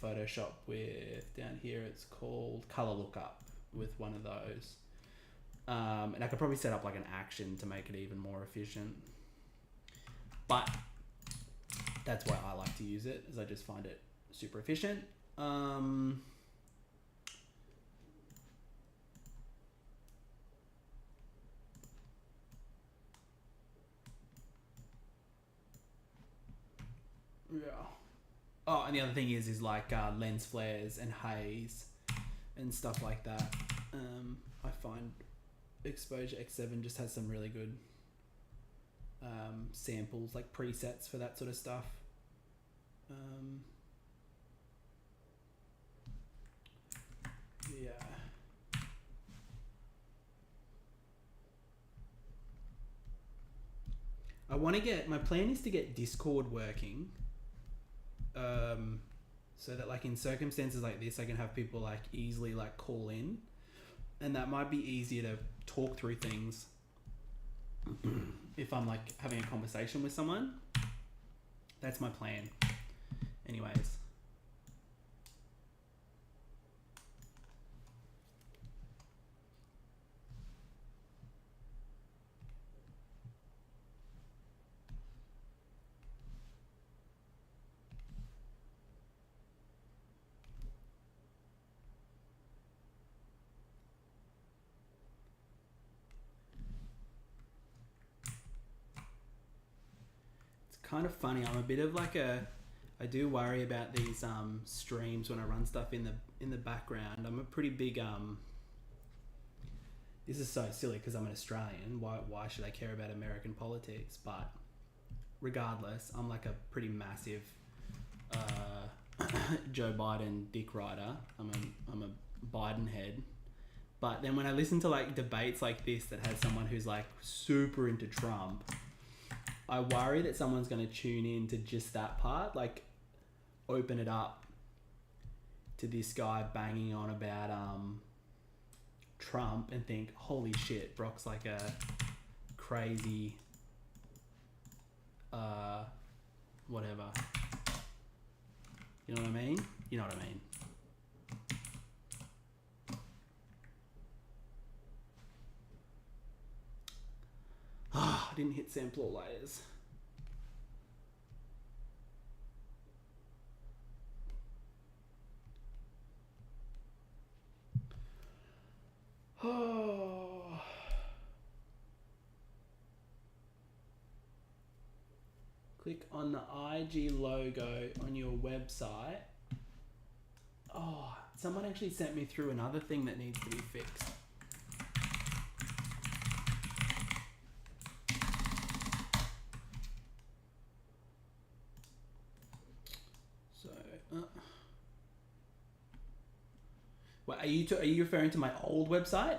Photoshop with, down here it's called color lookup, with one of those. And I could probably set up like an action to make it even more efficient. But that's why I like to use it, is I just find it super efficient. Yeah. Oh, and the other thing is like lens flares and haze and stuff like that. I find Exposure X7 just has some really good samples, like presets for that sort of stuff. Yeah. I want to get, my plan is to get Discord working, so that like in circumstances like this I can have people like easily like call in, and that might be easier to talk through things if I'm like having a conversation with someone. That's my plan. anyways. Kind of funny. I'm a bit of like I do worry about these streams when I run stuff in the background. I'm a pretty big this is so silly because I'm an Australian. Why should I care about American politics? But regardless, I'm like a pretty massive Joe Biden dick rider. I'm a Biden head. But then when I listen to like debates like this that has someone who's like super into Trump, I worry that someone's going to tune in to just that part, like open it up to this guy banging on about Trump and think, holy shit, Brock's like a crazy whatever. You know what I mean? You know what I mean. I didn't hit sample all layers. Oh. Click on the IG logo on your website. Oh, someone actually sent me through another thing that needs to be fixed. What, are you referring to my old website?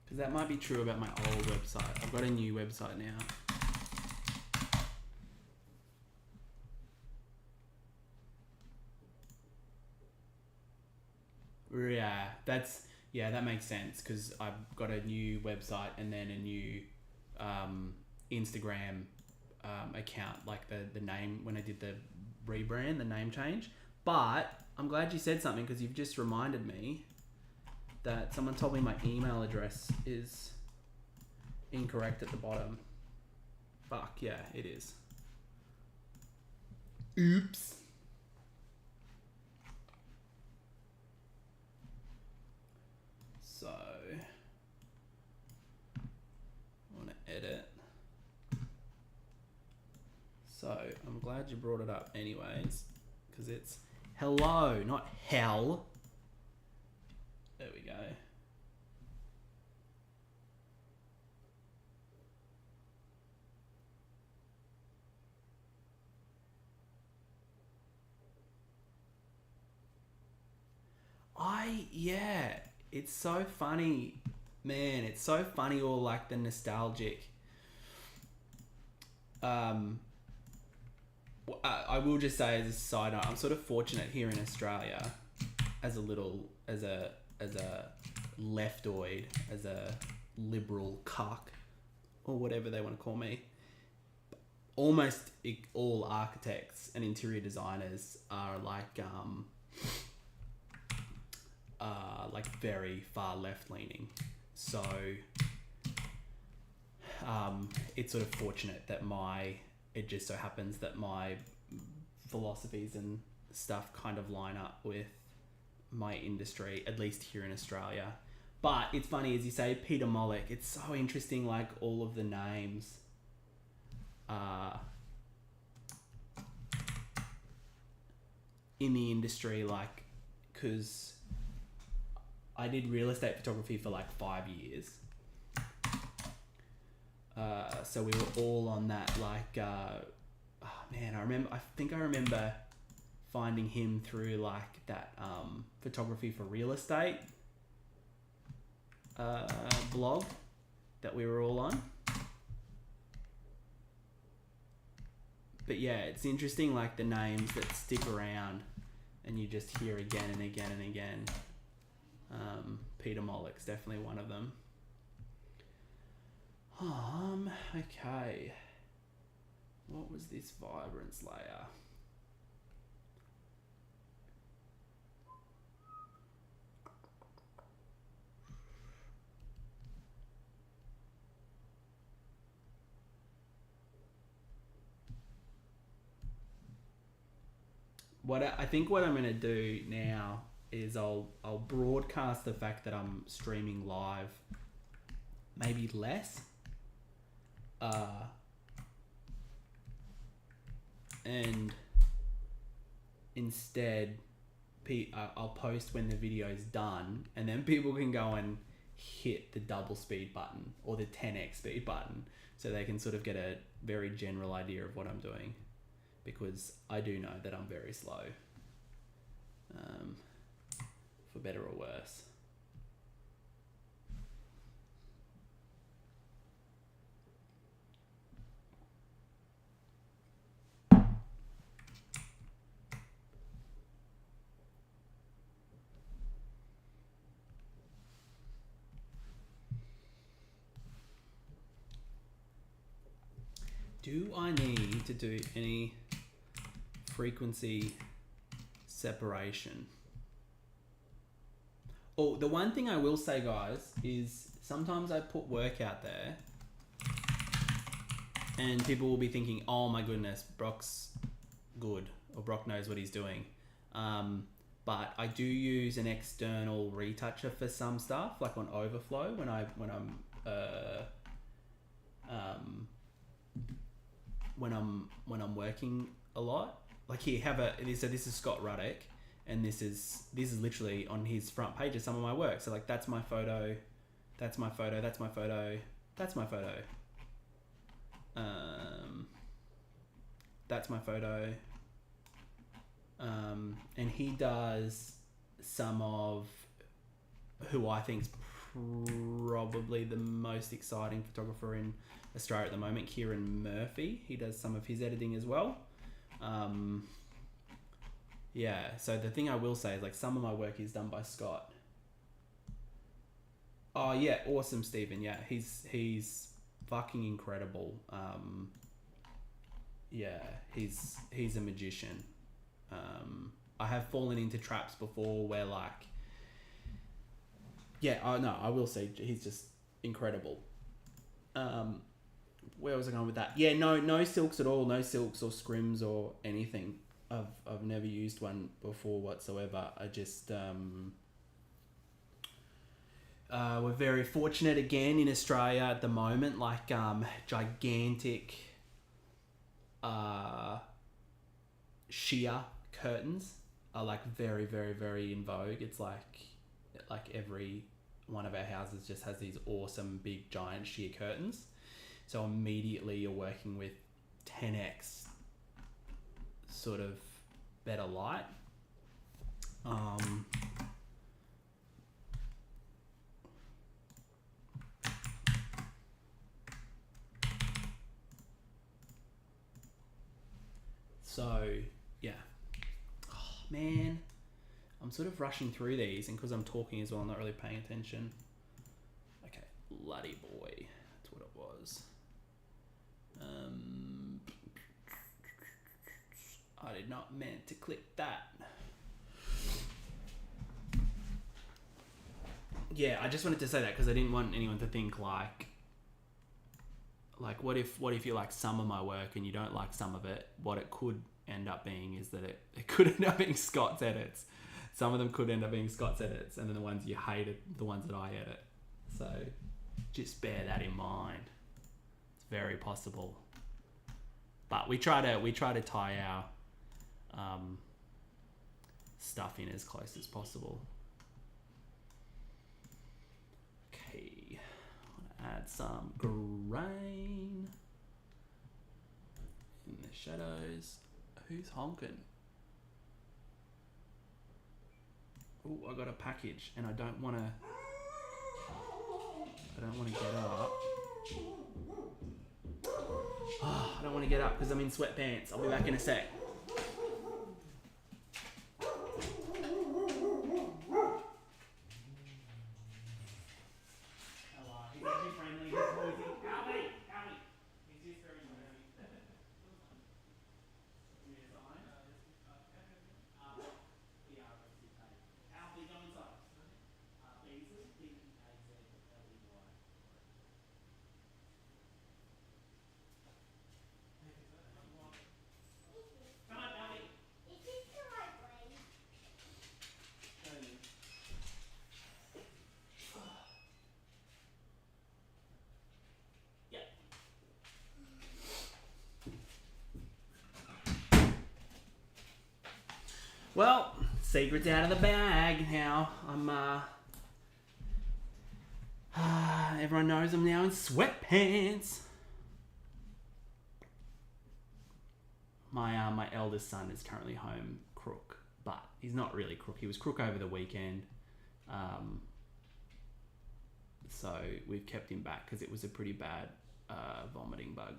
Because that might be true about my old website. I've got a new website now. Yeah, that makes sense because I've got a new website and then a new Instagram account, like the name when I did the rebrand, the name change. But I'm glad you said something because you've just reminded me that someone told me my email address is incorrect at the bottom. Fuck, yeah, it is. Oops. So, I want to edit. So, I'm glad you brought it up anyways, because it's hello, not hell. There we go. Yeah, it's so funny, man. It's so funny, all like the nostalgic. I will just say as a side note, I'm sort of fortunate here in Australia as a leftoid, as a liberal cuck, or whatever they want to call me. Almost all architects and interior designers are like very far left leaning. So it's sort of fortunate that it just so happens that my philosophies and stuff kind of line up with my industry, at least here in Australia. But it's funny, as you say, Peter Mollick, it's so interesting, like all of the names in the industry, like, because I did real estate photography for like 5 years. So we were all on that, like, I think I remember finding him through like that photography for real estate blog that we were all on. But yeah, it's interesting, like the names that stick around and you just hear again and again and again. Peter Mollick's definitely one of them. Okay. What was this vibrance layer? I think what I'm going to do now is I'll broadcast the fact that I'm streaming live, maybe less, and instead I'll post when the video's done, and then people can go and hit the double speed button or the 10x speed button, so they can sort of get a very general idea of what I'm doing, because I do know that I'm very slow, for better or worse. Do I need to do any frequency separation? Oh, the one thing I will say, guys, is sometimes I put work out there and people will be thinking, oh my goodness, Brock's good, or Brock knows what he's doing. But I do use an external retoucher for some stuff, like on overflow when I'm working a lot. Like here, so this is Scott Ruddick, and this is literally on his front page of some of my work. So like that's my photo, that's my photo, that's my photo, that's my photo. That's my photo. And he does some of who I think is probably the most exciting photographer in Australia at the moment, Kieran Murphy. He does some of his editing as well. Yeah, so the thing I will say is like some of my work is done by Scott. Oh yeah, awesome, Stephen. Yeah, he's fucking incredible. Yeah, he's a magician. I have fallen into traps before where like, yeah, no, I will say he's just incredible. Where was I going with that? Yeah, no silks at all, no silks or scrims or anything. I've never used one before whatsoever. I just we're very fortunate again in Australia at the moment. Like gigantic sheer curtains are like very, very, very in vogue. It's like every one of our houses just has these awesome big giant sheer curtains. So immediately you're working with 10x sort of better light. So yeah. Oh man, I'm sort of rushing through these, and because I'm talking as well, I'm not really paying attention. Okay, bloody boy, that's what it was. I did not meant to click that. Yeah, I just wanted to say that because I didn't want anyone to think like what if you like some of my work and you don't like some of it. What it could end up being is that it could end up being Scott's edits. Some of them could end up being Scott's edits, and then the ones you hate are the ones that I edit. So just bear that in mind. It's very possible. But we try to tie our stuff in as close as possible. Okay, I'm gonna add some grain in the shadows. Who's honking? Oh, I got a package, and I don't want to get up. Oh, I don't want to get up because I'm in sweatpants. I'll be back in a sec. Well, secret's out of the bag now. Everyone knows I'm now in sweatpants. My eldest son is currently home crook, but he's not really crook. He was crook over the weekend. So we've kept him back because it was a pretty bad vomiting bug.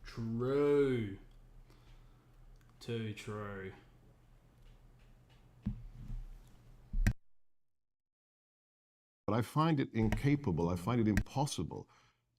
True. Too true. But I find it incapable, I find it impossible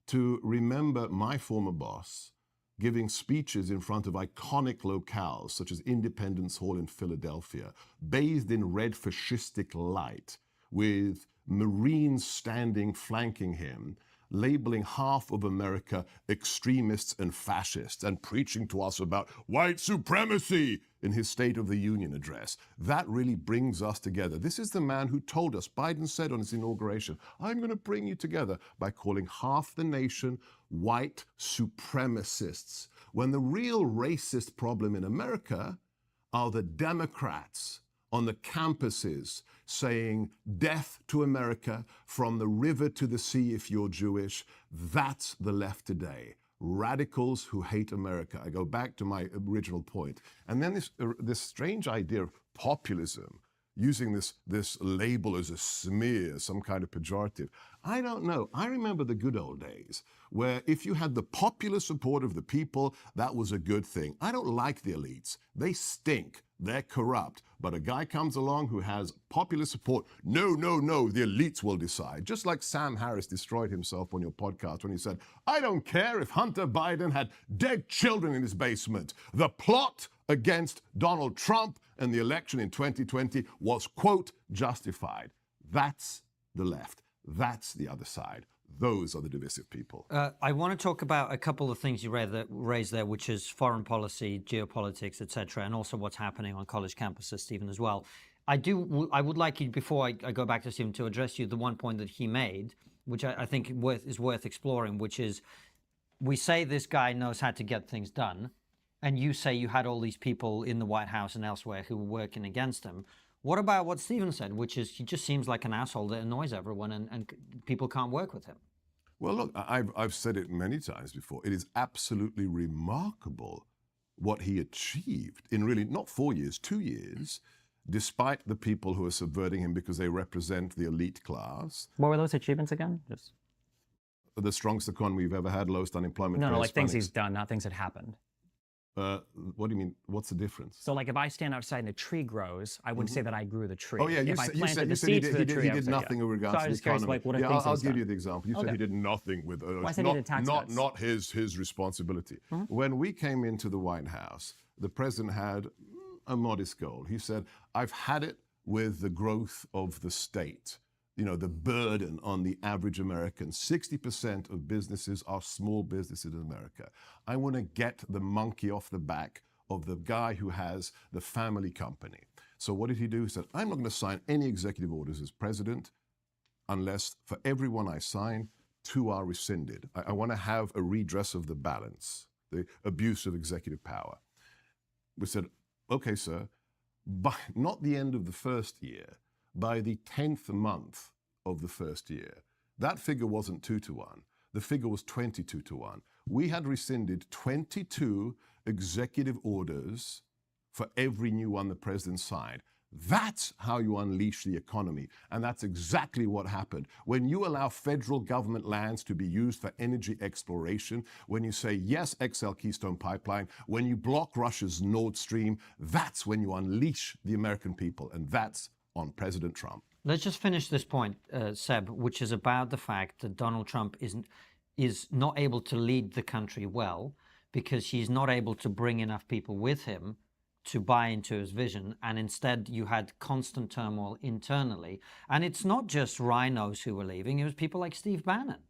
to remember my former boss giving speeches in front of iconic locales such as Independence Hall in Philadelphia, bathed in red fascistic light, with Marines standing flanking him, labeling half of America extremists and fascists, and preaching to us about white supremacy in his State of the Union address. That really brings us together. This is the man who told us, Biden said on his inauguration, I'm going to bring you together by calling half the nation white supremacists, when the real racist problem in America are the Democrats on the campuses saying death to America, from the river to the sea if you're Jewish. That's the left today. Radicals who hate America. I go back to my original point. And then this strange idea of populism, using this label as a smear, some kind of pejorative. I don't know. I remember the good old days where if you had the popular support of the people, that was a good thing. I don't like the elites. They stink. They're corrupt. But a guy comes along who has popular support. No, no, no, the elites will decide. Just like Sam Harris destroyed himself on your podcast when he said, I don't care if Hunter Biden had dead children in his basement. The plot against Donald Trump and the election in 2020 was, quote, justified. That's the left. That's the other side. Those are the divisive people. I want to talk about a couple of things you raised there, which is foreign policy, geopolitics, etc., and also what's happening on college campuses, Stephen, as well. I would like you, before I go back to Stephen, to address you the one point that he made, which I think is worth exploring, which is, we say this guy knows how to get things done, and you say you had all these people in the White House and elsewhere who were working against him. What about what Stephen said, which is he just seems like an asshole that annoys everyone and people can't work with him? Well, look, I've said it many times before. It is absolutely remarkable what he achieved in really not 4 years, 2 years, despite the people who are subverting him because they represent the elite class. What were those achievements again? Just The strongest economy we've ever had, lowest unemployment. no, like things he's done, not things that happened. What do you mean? What's the difference? So, like, if I stand outside and a tree grows, I wouldn't say that I grew the tree. Oh yeah, you if I said planted the he seeds for the did, tree, he I would did say, nothing yeah. in regards So I to was the curious, economy. like, what are Yeah, things I'll he's give done? you the example. You said Okay. he did nothing with I said he did tax cuts. not his responsibility. When we came into the White House, the president had a modest goal. He said, "I've had it with the growth of the state." You know, the burden on the average American. 60% of businesses are small businesses in America. I want to get the monkey off the back of the guy who has the family company. So what did he do? He said, I'm not going to sign any executive orders as president unless for every one I sign, 2 are rescinded. I want to have a redress of the balance, the abuse of executive power. We said, okay, sir, by not the end of the first year, by the 10th month of the first year, that figure wasn't 2-to-1. The figure was 22-to-1. We had rescinded 22 executive orders for every new one the president signed. That's how you unleash the economy. And that's exactly what happened. When you allow federal government lands to be used for energy exploration, when you say, yes, XL Keystone Pipeline, when you block Russia's Nord Stream, that's when you unleash the American people. And that's on President Trump. Let's just finish this point, Seb, which is about the fact that Donald Trump is not able to lead the country well because he's not able to bring enough people with him to buy into his vision, and instead you had constant turmoil internally. And it's not just rhinos who were leaving, it was people like Steve Bannon.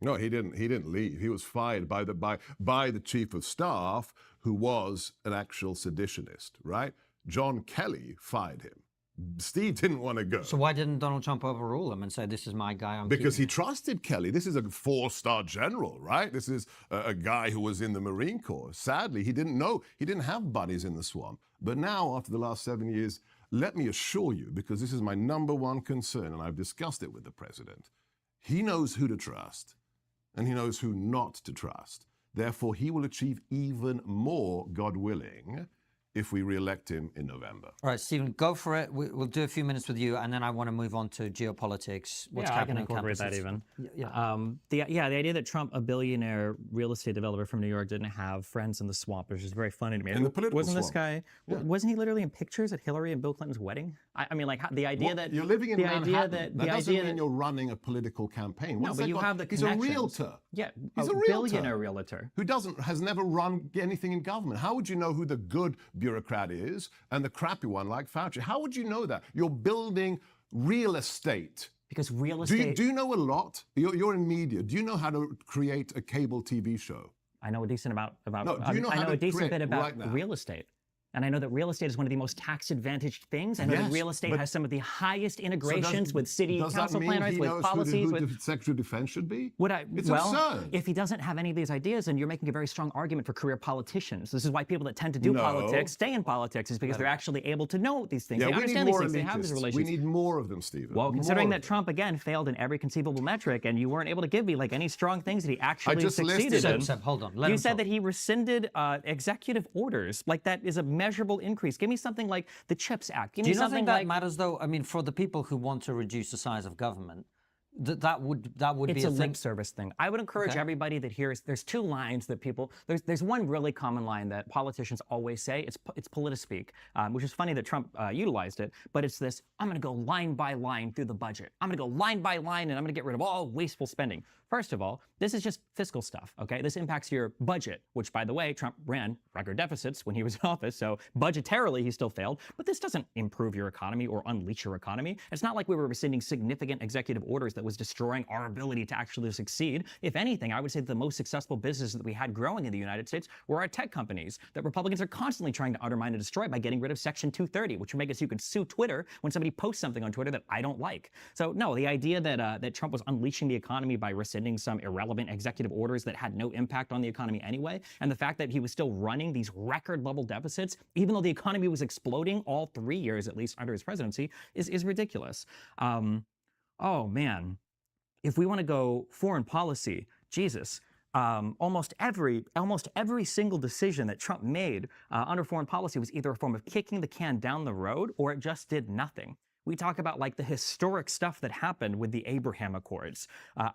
No, he didn't leave. He was fired by the chief of staff, who was an actual seditionist, right? John Kelly fired him. Steve didn't want to go. So why didn't Donald Trump overrule him and say, this is my guy, I'm Because keeping he trusted Kelly. This is a 4-star general, right? This is a guy who was in the Marine Corps. Sadly, he didn't have buddies in the swamp. But now, after the last 7 years, let me assure you, because this is my #1 concern, and I've discussed it with the president, he knows who to trust, and he knows who not to trust. Therefore, he will achieve even more, God willing, if we re-elect him in November. All right, Stephen, go for it. We'll do a few minutes with you, and then I want to move on to geopolitics. What's I can happening on incorporate that campuses. even. Yeah. The idea that Trump, a billionaire real estate developer from New York, didn't have friends in the swamp is just very funny to me. In the political Wasn't this swamp. guy? Yeah. Wasn't he literally in pictures at Hillary and Bill Clinton's wedding? I mean, like the idea Well, that you're living in the Manhattan. idea that that the doesn't idea mean that, you're running a political campaign. no, What's but that you got- have the He's a connections. realtor. Yeah, He's a billionaire realtor. realtor. Has never run anything in government. How would you know who the good bureaucrat is and the crappy one like Fauci? How would you know that? You're building real estate. Because real Do estate. you know a lot? You're in media. Do you know how to create a cable TV show? I know a decent amount about. No, do you know I how know to a decent create bit about right now? real estate. And I know that real estate is one of the most tax-advantaged things. I know that Yes, real estate but- has some of the highest So integrations with city does council that mean planners, he with knows policies, who with the Secretary of Defense should be? It's well, absurd. if he doesn't have any of these ideas, then you're making a very strong argument for career politicians. This is why people that tend to do No. politics stay in politics, is because they're actually able to know these things. Yeah, They we need understand these more things. They have these elitists. relations. We need more of them, Stephen. Well, considering More that of them. Trump, again, failed in every conceivable metric, and you weren't able to give me like any strong things that he actually just succeeded listed in. Seb, hold on. Let You him said talk. that he rescinded executive orders. Like, that is a measurable increase. Give me something like the CHIPS Act. Give Do me you not something think that like matters, though? I mean, for the people who want to reduce the size of government, that would it's be a a thing. lip service thing. I would encourage Okay. everybody that hears. There's two lines that people. There's one really common line that politicians always say. It's politispeak, which is funny that Trump utilized it. But it's this: I'm going to go line by line through the budget. I'm going to go line by line, and I'm going to get rid of all wasteful spending. First of all, this is just fiscal stuff. Okay, this impacts your budget, which, by the way, Trump ran record deficits when he was in office. So budgetarily, he still failed. But this doesn't improve your economy or unleash your economy. It's not like we were rescinding significant executive orders that was destroying our ability to actually succeed. If anything, I would say that the most successful businesses that we had growing in the United States were our tech companies that Republicans are constantly trying to undermine and destroy by getting rid of Section 230, which would make it so you could sue Twitter when somebody posts something on Twitter that I don't like. So no, the idea that that Trump was unleashing the economy by rescinding some irrelevant executive orders that had no impact on the economy anyway, and the fact that he was still running these record level deficits, even though the economy was exploding all 3 years, at least under his presidency, is ridiculous. Oh man. If we want to go foreign policy, Jesus, almost every single decision that Trump made under foreign policy was either a form of kicking the can down the road, or it just did nothing. We talk about like the historic stuff that happened with the Abraham Accords.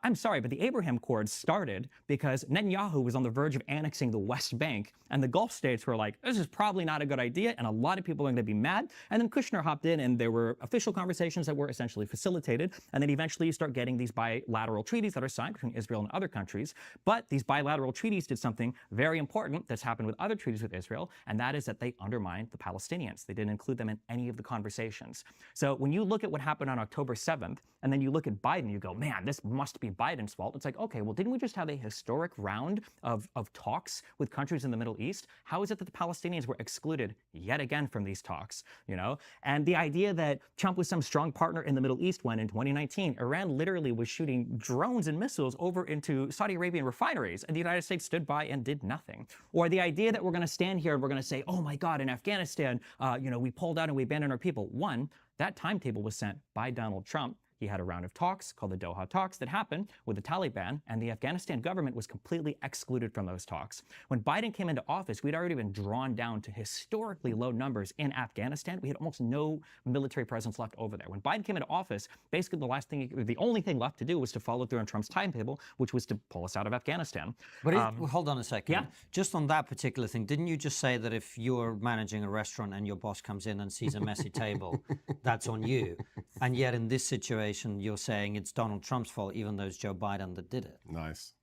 I'm sorry, but the Abraham Accords started because Netanyahu was on the verge of annexing the West Bank, and the Gulf states were like, this is probably not a good idea, and a lot of people are going to be mad. And then Kushner hopped in, and there were official conversations that were essentially facilitated, and then eventually you start getting these bilateral treaties that are signed between Israel and other countries. But these bilateral treaties did something very important that's happened with other treaties with Israel, and that is that they undermined the Palestinians. They didn't include them in any of the conversations. So when you look at what happened on October 7th, and then you look at Biden, you go, man, this must be Biden's fault. It's like, okay, well, didn't we just have a historic round of talks with countries in the Middle East? How is it that the Palestinians were excluded yet again from these talks, you know? And the idea that Trump was some strong partner in the Middle East when in 2019, Iran literally was shooting drones and missiles over into Saudi Arabian refineries, and the United States stood by and did nothing. Or the idea that we're going to stand here and we're going to say, oh my God, in Afghanistan, we pulled out and we abandoned our people. One, that timetable was sent by Donald Trump. he had a round of talks called the Doha talks that happened with the Taliban, and the Afghanistan government was completely excluded from those talks. When Biden came into office, we'd already been drawn down to historically low numbers in Afghanistan. We had almost no military presence left over there. When Biden came into office, basically the only thing left to do was to follow through on Trump's timetable, which was to pull us out of Afghanistan. But hold on a second. Yeah. Just on that particular thing, didn't you just say that if you're managing a restaurant and your boss comes in and sees a messy table, that's on you? And yet in this situation, you're saying it's Donald Trump's fault, even though it's Joe Biden that did it. Nice.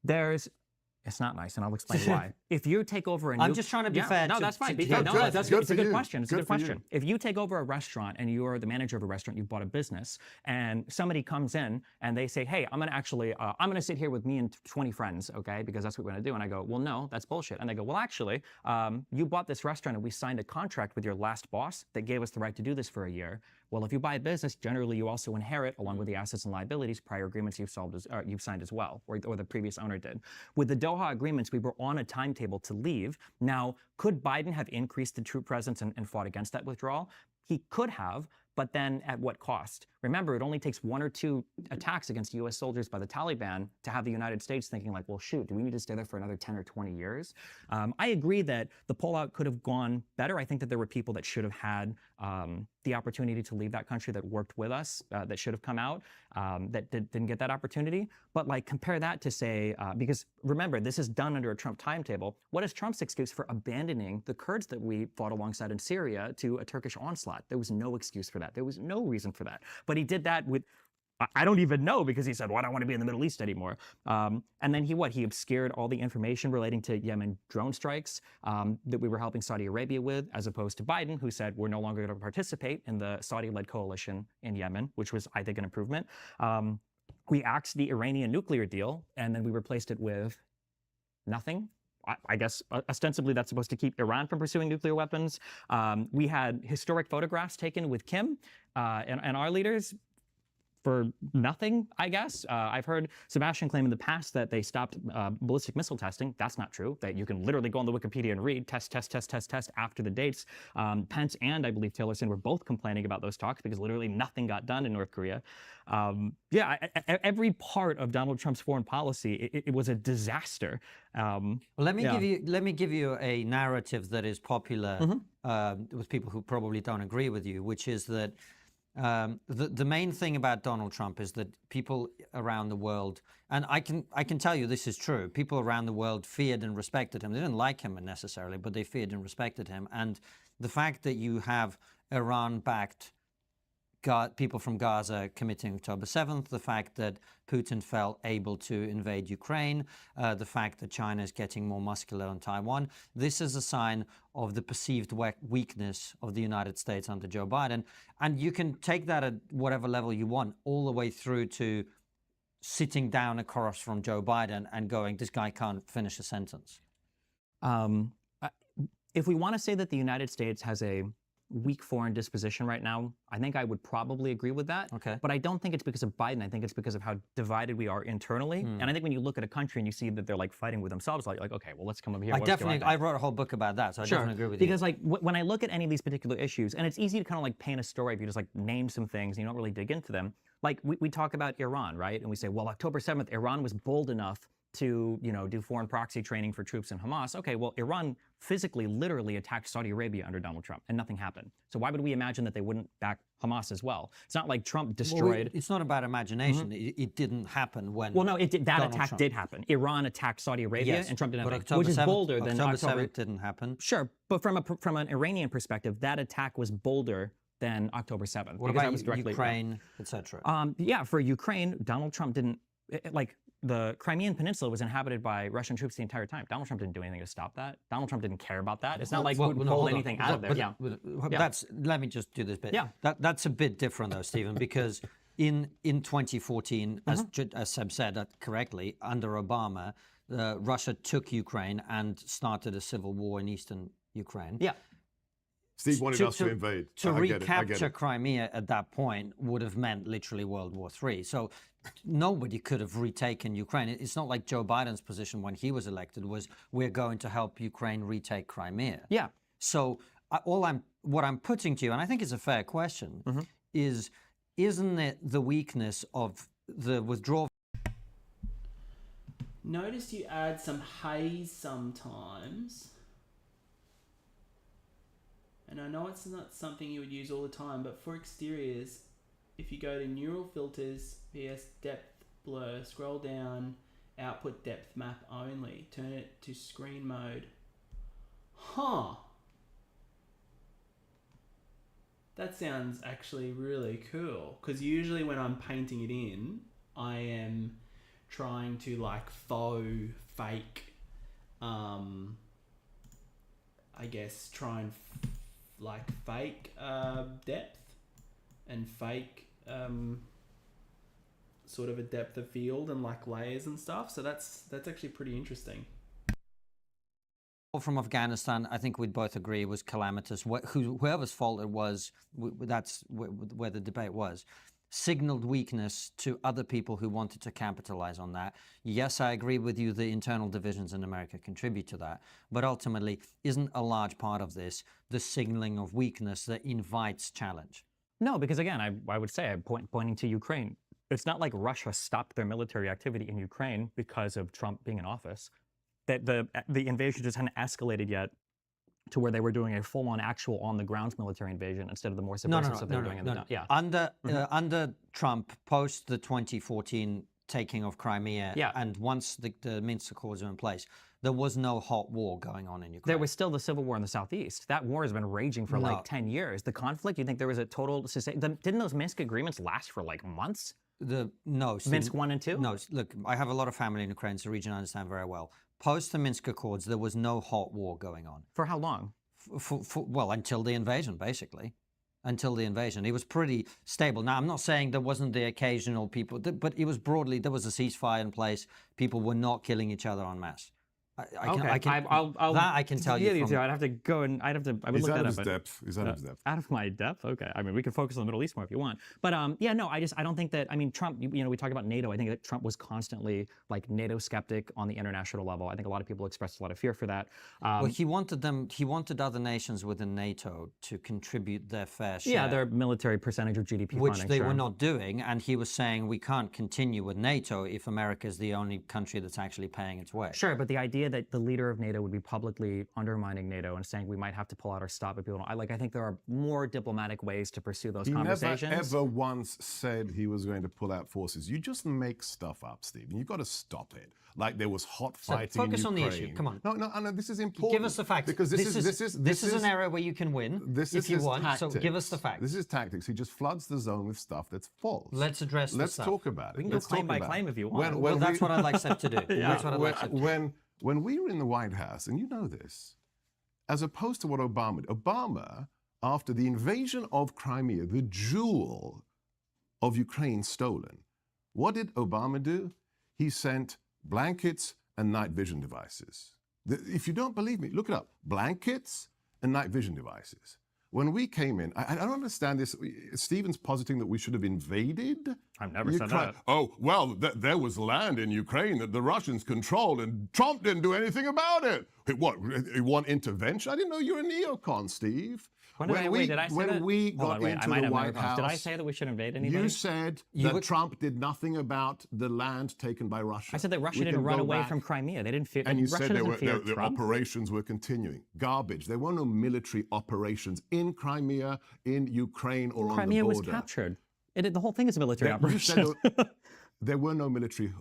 It's not nice, and I'll explain why. If you take over a new... I'm just trying to be fair. No, that's fine. Be fair. No, it's a good question. It's a good question. If you take over a restaurant and you're the manager of a restaurant, you've bought a business, and somebody comes in and they say, hey, I'm going to sit here with me and 20 friends, okay, because that's what we're going to do. And I go, well, no, that's bullshit. And they go, well, actually, you bought this restaurant and we signed a contract with your last boss that gave us the right to do this for a year. Well, if you buy a business, generally you also inherit, along with the assets and liabilities, prior agreements you've signed as well, or the previous owner did. With the Doha agreements, we were on a timetable to leave. Now, could Biden have increased the troop presence and fought against that withdrawal? He could have, but then at what cost? Remember, it only takes 1 or 2 attacks against U.S. soldiers by the Taliban to have the United States thinking like, well, shoot, do we need to stay there for another 10 or 20 years? I agree that the pullout could have gone better. I think that there were people that should have had the opportunity to leave that country that worked with us, that should have come out, that didn't get that opportunity. But like compare that to say, because remember, this is done under a Trump timetable. What is Trump's excuse for abandoning the Kurds that we fought alongside in Syria to a Turkish onslaught? There was no excuse for that. There was no reason for that. But he did that with, I don't even know, because he said, well, I don't want to be in the Middle East anymore. And then he obscured all the information relating to Yemen drone strikes that we were helping Saudi Arabia with, as opposed to Biden, who said we're no longer going to participate in the Saudi-led coalition in Yemen, which was, I think, an improvement. We axed the Iranian nuclear deal, and then we replaced it with nothing. I guess ostensibly that's supposed to keep Iran from pursuing nuclear weapons. We had historic photographs taken with Kim and our leaders for nothing, I guess. I've heard Sebastian claim in the past that they stopped ballistic missile testing. That's not true. That you can literally go on the Wikipedia and read test after the dates. Pence and I believe Tillerson were both complaining about those talks because literally nothing got done in North Korea. Every part of Donald Trump's foreign policy, it was a disaster. Well, let me give you a narrative that is popular with people who probably don't agree with you, which is that the main thing about Donald Trump is that people around the world, and I can tell you this is true, people around the world feared and respected him. They didn't like him necessarily, but they feared and respected him. And the fact that you have Iran-backed people from Gaza committing October 7th, the fact that Putin felt able to invade Ukraine, the fact that China is getting more muscular on Taiwan, this is a sign of the perceived weakness of the United States under Joe Biden. And you can take that at whatever level you want, all the way through to sitting down across from Joe Biden and going, this guy can't finish a sentence. If we want to say that the United States has a weak foreign disposition right now, I think I would probably agree with that. Okay. But I don't think it's because of Biden. I think it's because of how divided we are internally. And I think when you look at a country and you see that they're like fighting with themselves, like okay, well, let's come over here. I wrote a whole book about that, so I definitely agree with you. Because like when I look at any of these particular issues, and it's easy to kind of like paint a story if you just like name some things and you don't really dig into them. Like we talk about Iran, right? And we say, well, October 7th, Iran was bold enough to, do foreign proxy training for troops in Hamas. Okay, well, Iran physically, literally attacked Saudi Arabia under Donald Trump, and nothing happened. So why would we imagine that they wouldn't back Hamas as well? It's not like Trump destroyed... It's not about imagination. It didn't happen when... Well, no, it did. That attack did happen. Iran attacked Saudi Arabia, and Trump didn't happen, which is bolder than October 7th didn't happen. Sure, but from an Iranian perspective, that attack was bolder than October 7th. What about Ukraine, etc.? Yeah, for Ukraine, Donald Trump didn't... The Crimean Peninsula was inhabited by Russian troops the entire time. Donald Trump didn't do anything to stop that. Donald Trump didn't care about that. It's not like Putin pulled anything out of there. Let me just do this bit. Yeah. That's a bit different though, Stephen, because in 2014, as Seb said correctly, under Obama, Russia took Ukraine and started a civil war in eastern Ukraine. Yeah. Steve wanted us to invade. To recapture Crimea at that point would have meant literally World War III. So nobody could have retaken Ukraine. It's not like Joe Biden's position when he was elected was, we're going to help Ukraine retake Crimea. Yeah. So what I'm putting to you, and I think it's a fair question, is isn't it the weakness of the withdrawal? Notice you add some haze sometimes. And I know it's not something you would use all the time, but for exteriors, if you go to neural filters, VS depth blur, scroll down, output depth map only, turn it to screen mode. Huh. That sounds actually really cool. Because usually when I'm painting it in, I am trying to like fake, I guess try and fake depth and fake sort of a depth of field and like layers and stuff. So that's actually pretty interesting. From Afghanistan, I think we'd both agree was calamitous. Whoever's fault it was, that's where the debate was. Signaled weakness to other people who wanted to capitalize on that. Yes, I agree with you, the internal divisions in America contribute to that. But ultimately, isn't a large part of this the signaling of weakness that invites challenge? No, because again, I would say, pointing to Ukraine, it's not like Russia stopped their military activity in Ukraine because of Trump being in office. That the invasion just hadn't escalated yet to where they were doing a full-on actual on-the-ground military invasion instead of the more subversive stuff they were doing in the yeah. Under Trump, post the 2014 taking of Crimea, and once the Minsk Accords are in place, there was no hot war going on in Ukraine. There was still the civil war in the southeast. That war has been raging for like 10 years. The conflict, you think there was a total... Didn't those Minsk agreements last for like months? Minsk 1 and 2? No, look, I have a lot of family in Ukraine. It's a region I understand very well. Post the Minsk Accords, there was no hot war going on. For how long? Well, until the invasion, basically. Until the invasion. It was pretty stable. Now, I'm not saying there wasn't the occasional people, but it was broadly, there was a ceasefire in place. People were not killing each other en masse. I can tell you. I'd have to go and I would look that up. He's out of his depth. Out of my depth. Okay. I mean, we can focus on the Middle East more if you want. But yeah, no. I don't think that. I mean, Trump. We talked about NATO. I think that Trump was constantly like NATO skeptic on the international level. I think a lot of people expressed a lot of fear for that. Well, he wanted other nations within NATO to contribute their fair share. Yeah, their military percentage of GDP which funding, they were not doing, and he was saying we can't continue with NATO if America is the only country that's actually paying its way. Sure, but the idea that the leader of NATO would be publicly undermining NATO and saying we might have to pull out or stop if people don't. I think there are more diplomatic ways to pursue those conversations. He never ever once said he was going to pull out forces. You just make stuff up, Stephen. You've got to stop it. Like there was hot fighting in Ukraine. Focus on the issue. Come on. No, this is important. Give us the facts. Because this is an area where you can win if you want. Tactics. So give us the facts. This is tactics. He just floods the zone with stuff that's false. Let's address this. Let's talk about it. We can go claim by claim if you want. Well, that's what I'd like Seth to do. That's what I'd like Seth to do. When we were in the White House, and you know this, as opposed to what Obama did, Obama, after the invasion of Crimea, the jewel of Ukraine stolen, what did Obama do? He sent blankets and night vision devices. If you don't believe me, look it up. Blankets and night vision devices. When we came in, I don't understand this. Stephen's positing that we should have invaded. I've never said that. Oh, well, there was land in Ukraine that the Russians controlled, and Trump didn't do anything about it. What? He want intervention? I didn't know you're a neocon, Steve. Did I say that? When we got into the White House, did I say that we should invade anybody? You said that Trump did nothing about the land taken by Russia. I said that Russia didn't run away from Crimea. They didn't fear. And you Russia said the operations were continuing. Garbage. There were no military operations in Crimea, in Ukraine, or on the border. Crimea was captured. The whole thing is a military operation. There were no military.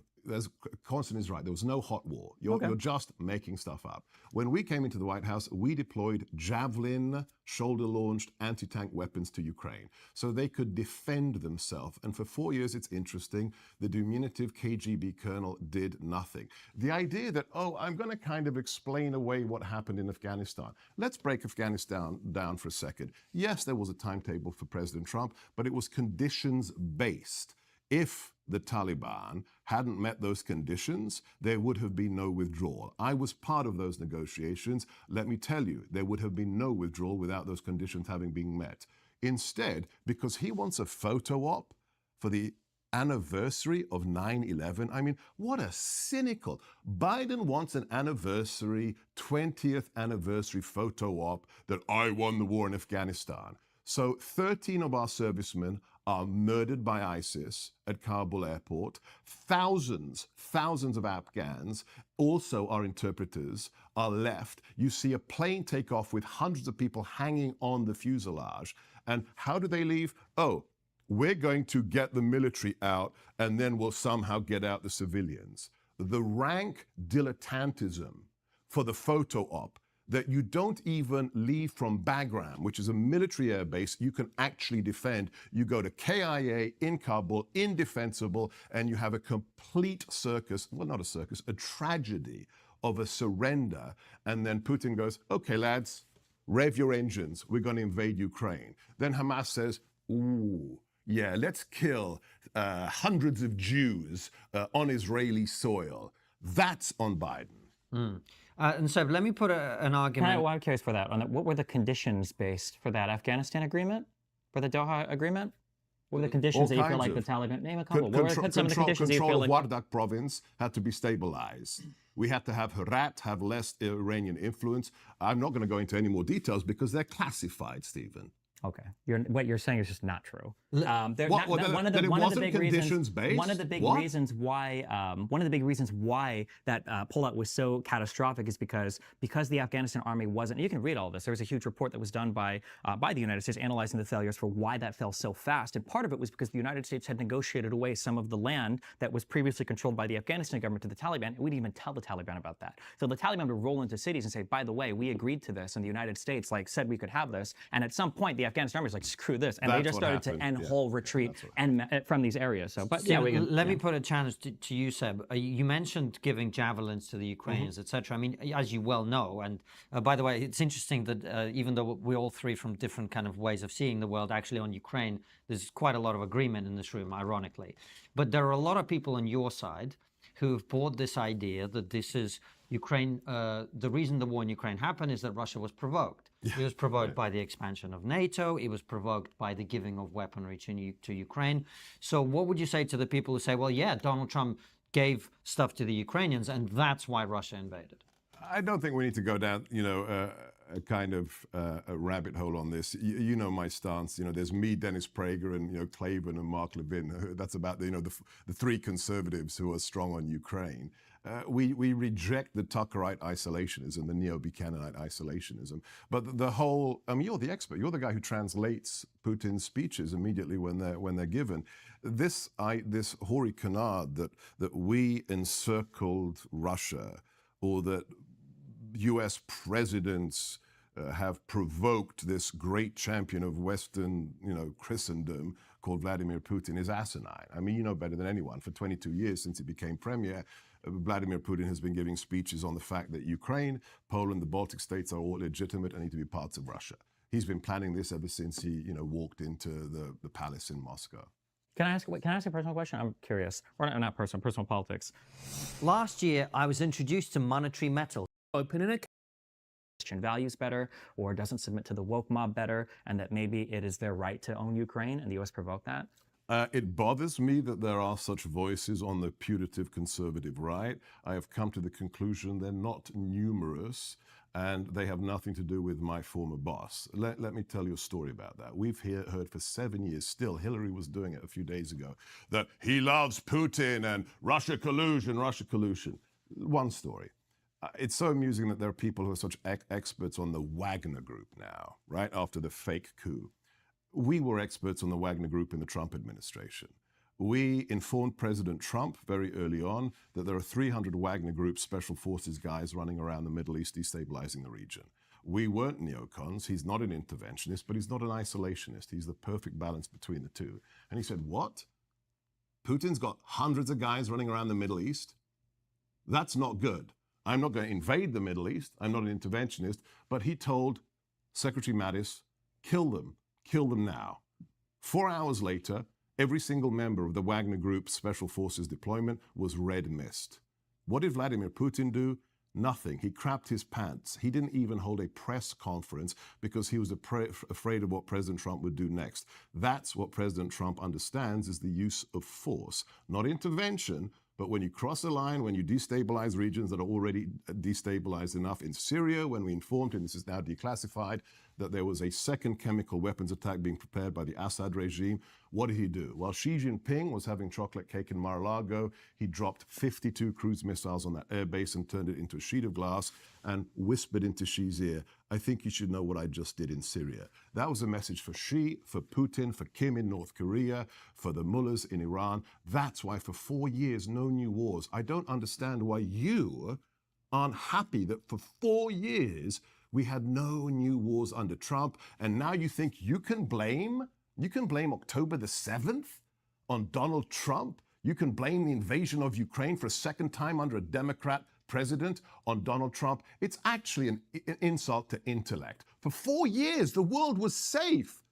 Constance is right. There was no hot war. You're just making stuff up. When we came into the White House, we deployed Javelin shoulder-launched anti-tank weapons to Ukraine so they could defend themselves. And for 4 years, it's interesting, the diminutive KGB colonel did nothing. The idea that, I'm going to kind of explain away what happened in Afghanistan. Let's break Afghanistan down for a second. Yes, there was a timetable for President Trump, but it was conditions-based. If the Taliban hadn't met those conditions, there would have been no withdrawal. I was part of those negotiations. Let me tell you, there would have been no withdrawal without those conditions having been met. Instead, because he wants a photo op for the anniversary of 9/11, I mean, what a cynical. Biden wants an anniversary, 20th anniversary photo op that I won the war in Afghanistan. So 13 of our servicemen are murdered by ISIS at Kabul airport. Thousands of Afghans, also our interpreters, are left. You see a plane take off with hundreds of people hanging on the fuselage. And how do they leave? Oh, we're going to get the military out and then we'll somehow get out the civilians. The rank dilettantism for the photo op that you don't even leave from Bagram, which is a military air base you can actually defend. You go to KIA in Kabul, indefensible, and you have a complete circus, well, not a circus, a tragedy of a surrender. And then Putin goes, okay, lads, rev your engines. We're going to invade Ukraine. Then Hamas says, ooh, yeah, let's kill hundreds of Jews on Israeli soil. That's on Biden. And so let me put an argument. I'm curious for that. What were the conditions based for that Afghanistan agreement, for the Doha agreement? What were the conditions that you feel like the Taliban? Name a couple. What were some of the conditions that you feel like? Control of Wardak province had to be stabilized. We had to have Herat have less Iranian influence. I'm not going to go into any more details because they're classified, Stephen. Okay, what you're saying is just not true. One of the big reasons why that pullout was so catastrophic is because the Afghanistan army wasn't. You can read all this. There was a huge report that was done by the United States analyzing the failures for why that fell so fast. And part of it was because the United States had negotiated away some of the land that was previously controlled by the Afghanistan government to the Taliban. And we didn't even tell the Taliban about that. So the Taliban would roll into cities and say, by the way, we agreed to this, and the United States said we could have this. And at some point, the Afghanistan army was like, screw this, and they just started to end whole retreat and from these areas. So, but yeah, let me put a challenge to you, Seb. You mentioned giving javelins to the Ukrainians, etc. I mean, as you well know, and by the way, it's interesting that even though we're all three from different kind of ways of seeing the world, actually on Ukraine, there's quite a lot of agreement in this room, ironically. But there are a lot of people on your side who've bought this idea that this is Ukraine. The reason the war in Ukraine happened is that Russia was provoked. It was provoked by the expansion of NATO. It was provoked by the giving of weaponry to Ukraine. So what would you say to the people who say, well, yeah, Donald Trump gave stuff to the Ukrainians and that's why Russia invaded? I don't think we need to go down, a kind of a rabbit hole on this. You know my stance. There's me, Dennis Prager, and Klavan and Mark Levin. That's about the three conservatives who are strong on Ukraine. We reject the Tuckerite isolationism, the neo-Buchananite isolationism. But the whole, you're the expert. You're the guy who translates Putin's speeches immediately when they're given. This hoary canard that we encircled Russia, or that U.S. presidents have provoked this great champion of Western, Christendom called Vladimir Putin is asinine. I mean, you know better than anyone. For 22 years since he became premier, Vladimir Putin has been giving speeches on the fact that Ukraine, Poland, the Baltic states are all legitimate and need to be parts of Russia. He's been planning this ever since he, walked into the palace in Moscow. Can I ask a personal question? I'm curious. Or not personal, personal politics. Last year, I was introduced to monetary metal. Open an account. Christian values better, or doesn't submit to the woke mob better, and that maybe it is their right to own Ukraine, and the U.S. provoked that? It bothers me that there are such voices on the putative conservative right. I have come to the conclusion they're not numerous, and they have nothing to do with my former boss. Let me tell you a story about that. We've heard for 7 years, still, Hillary was doing it a few days ago, that he loves Putin and Russia collusion. One story. It's so amusing that there are people who are such experts on the Wagner Group now, right after the fake coup. We were experts on the Wagner Group in the Trump administration. We informed President Trump very early on that there are 300 Wagner Group special forces guys running around the Middle East destabilizing the region. We weren't neocons. He's not an interventionist, but he's not an isolationist. He's the perfect balance between the two. And he said, what? Putin's got hundreds of guys running around the Middle East? That's not good. I'm not going to invade the Middle East. I'm not an interventionist. But he told Secretary Mattis, kill them now. 4 hours later, every single member of the Wagner Group Special Forces deployment was red mist. What did Vladimir Putin do? Nothing. He crapped his pants. He didn't even hold a press conference because he was afraid of what President Trump would do next. That's what President Trump understands is the use of force, not intervention, But when you cross a line, when you destabilize regions that are already destabilized enough in Syria, when we informed him, this is now declassified, that there was a second chemical weapons attack being prepared by the Assad regime, what did he do? While Xi Jinping was having chocolate cake in Mar-a-Lago, he dropped 52 cruise missiles on that airbase and turned it into a sheet of glass and whispered into Xi's ear, I think you should know what I just did in Syria. That was a message for Xi, for Putin, for Kim in North Korea, for the mullahs in Iran. That's why for 4 years, no new wars. I don't understand why you aren't happy that for 4 years, we had no new wars under Trump, and now you think you can blame October the 7th on Donald Trump? You can blame the invasion of Ukraine for a second time under a Democrat president on Donald Trump? It's actually an insult to intellect. For 4 years, the world was safe.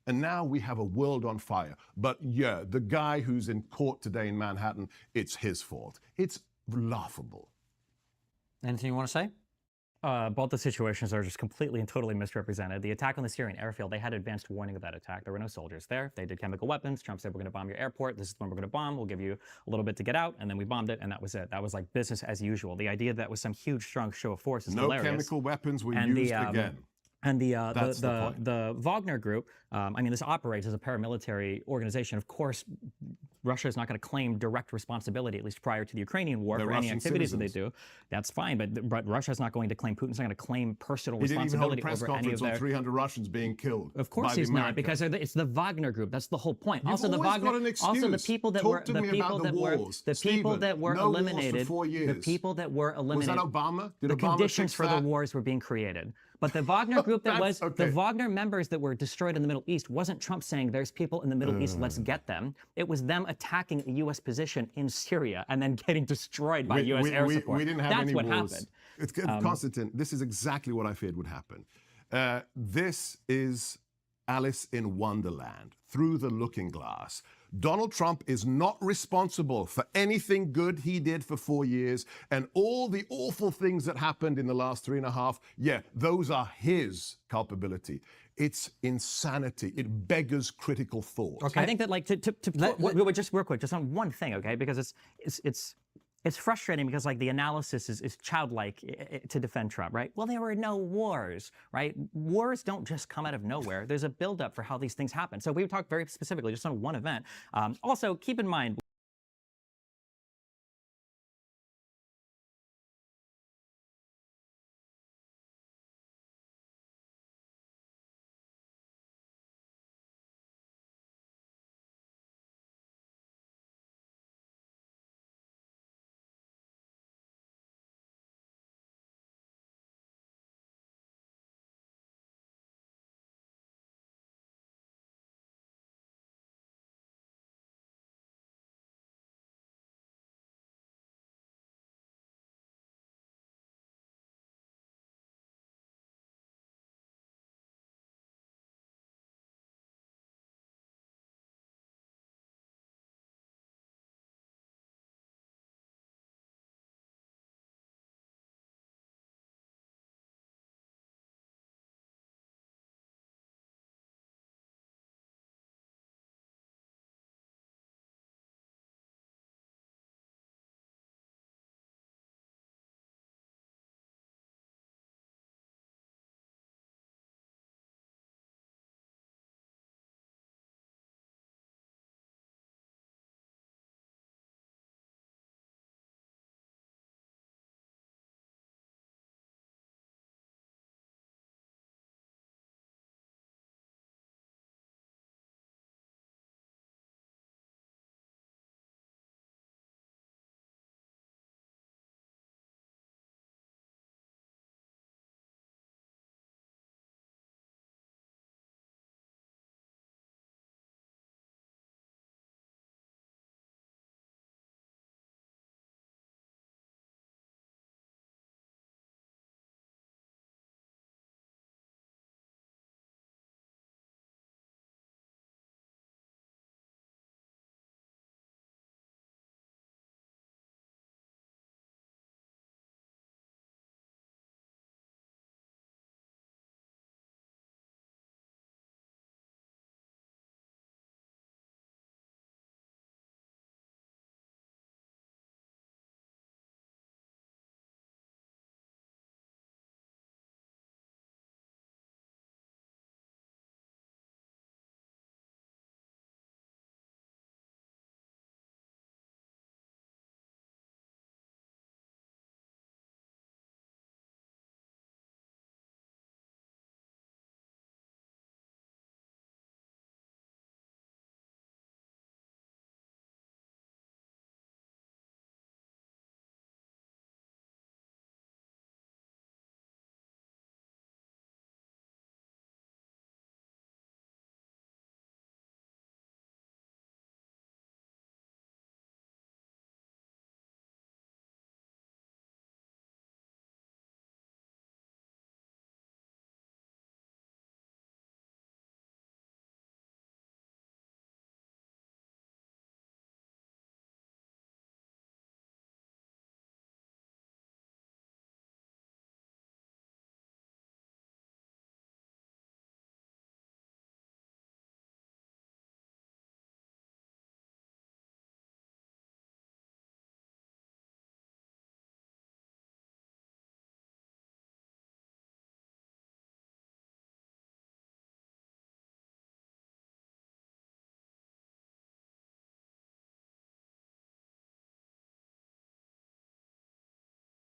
And now we have a world on fire. But yeah, the guy who's in court today in Manhattan, it's his fault. It's laughable. Anything you want to say? Both the situations are just completely and totally misrepresented. The attack on the Syrian airfield, they had advanced warning of that attack. There were no soldiers there. They did chemical weapons. Trump said, we're going to bomb your airport. This is when we're going to bomb. We'll give you a little bit to get out. And then we bombed it, and that was it. That was like business as usual. The idea that was some huge, strong show of force is hilarious. No chemical weapons were used again. And the Wagner Group, I mean, this operates as a paramilitary organization. Of course, Russia is not going to claim direct responsibility, at least prior to the Ukrainian war, for any activities that they do. That's fine, but Russia is not going to claim, Putin's not going to claim personal responsibility over any of their... He didn't even hold a press conference on 300 Russians being killed. Of course he's not, because it's the Wagner Group. That's the whole point. You've also, always got an excuse. Also, the people that were eliminated. For 4 years. The people that were eliminated. Was that Obama? Did the Obama conditions fix for that? the wars were being created. But the Wagner Group the Wagner members that were destroyed in the Middle East wasn't Trump saying there's people in the Middle East, let's get them. It was them attacking a U.S. position in Syria and then getting destroyed by U.S. air support. We didn't have That's any what wars. happened. Constantine, this is exactly what I feared would happen. This is Alice in Wonderland, through the looking glass. Donald Trump is not responsible for anything good he did for 4 years, and all the awful things that happened in the last 3.5, yeah, those are his culpability. It's insanity. It beggars critical thought. Okay. I think that, like, just real quick, just on one thing, okay? Because it's frustrating because, like, the analysis is childlike to defend Trump, right? Well, there were no wars, right? Wars don't just come out of nowhere. There's a buildup for how these things happen. So we talked very specifically just on one event. Also, keep in mind,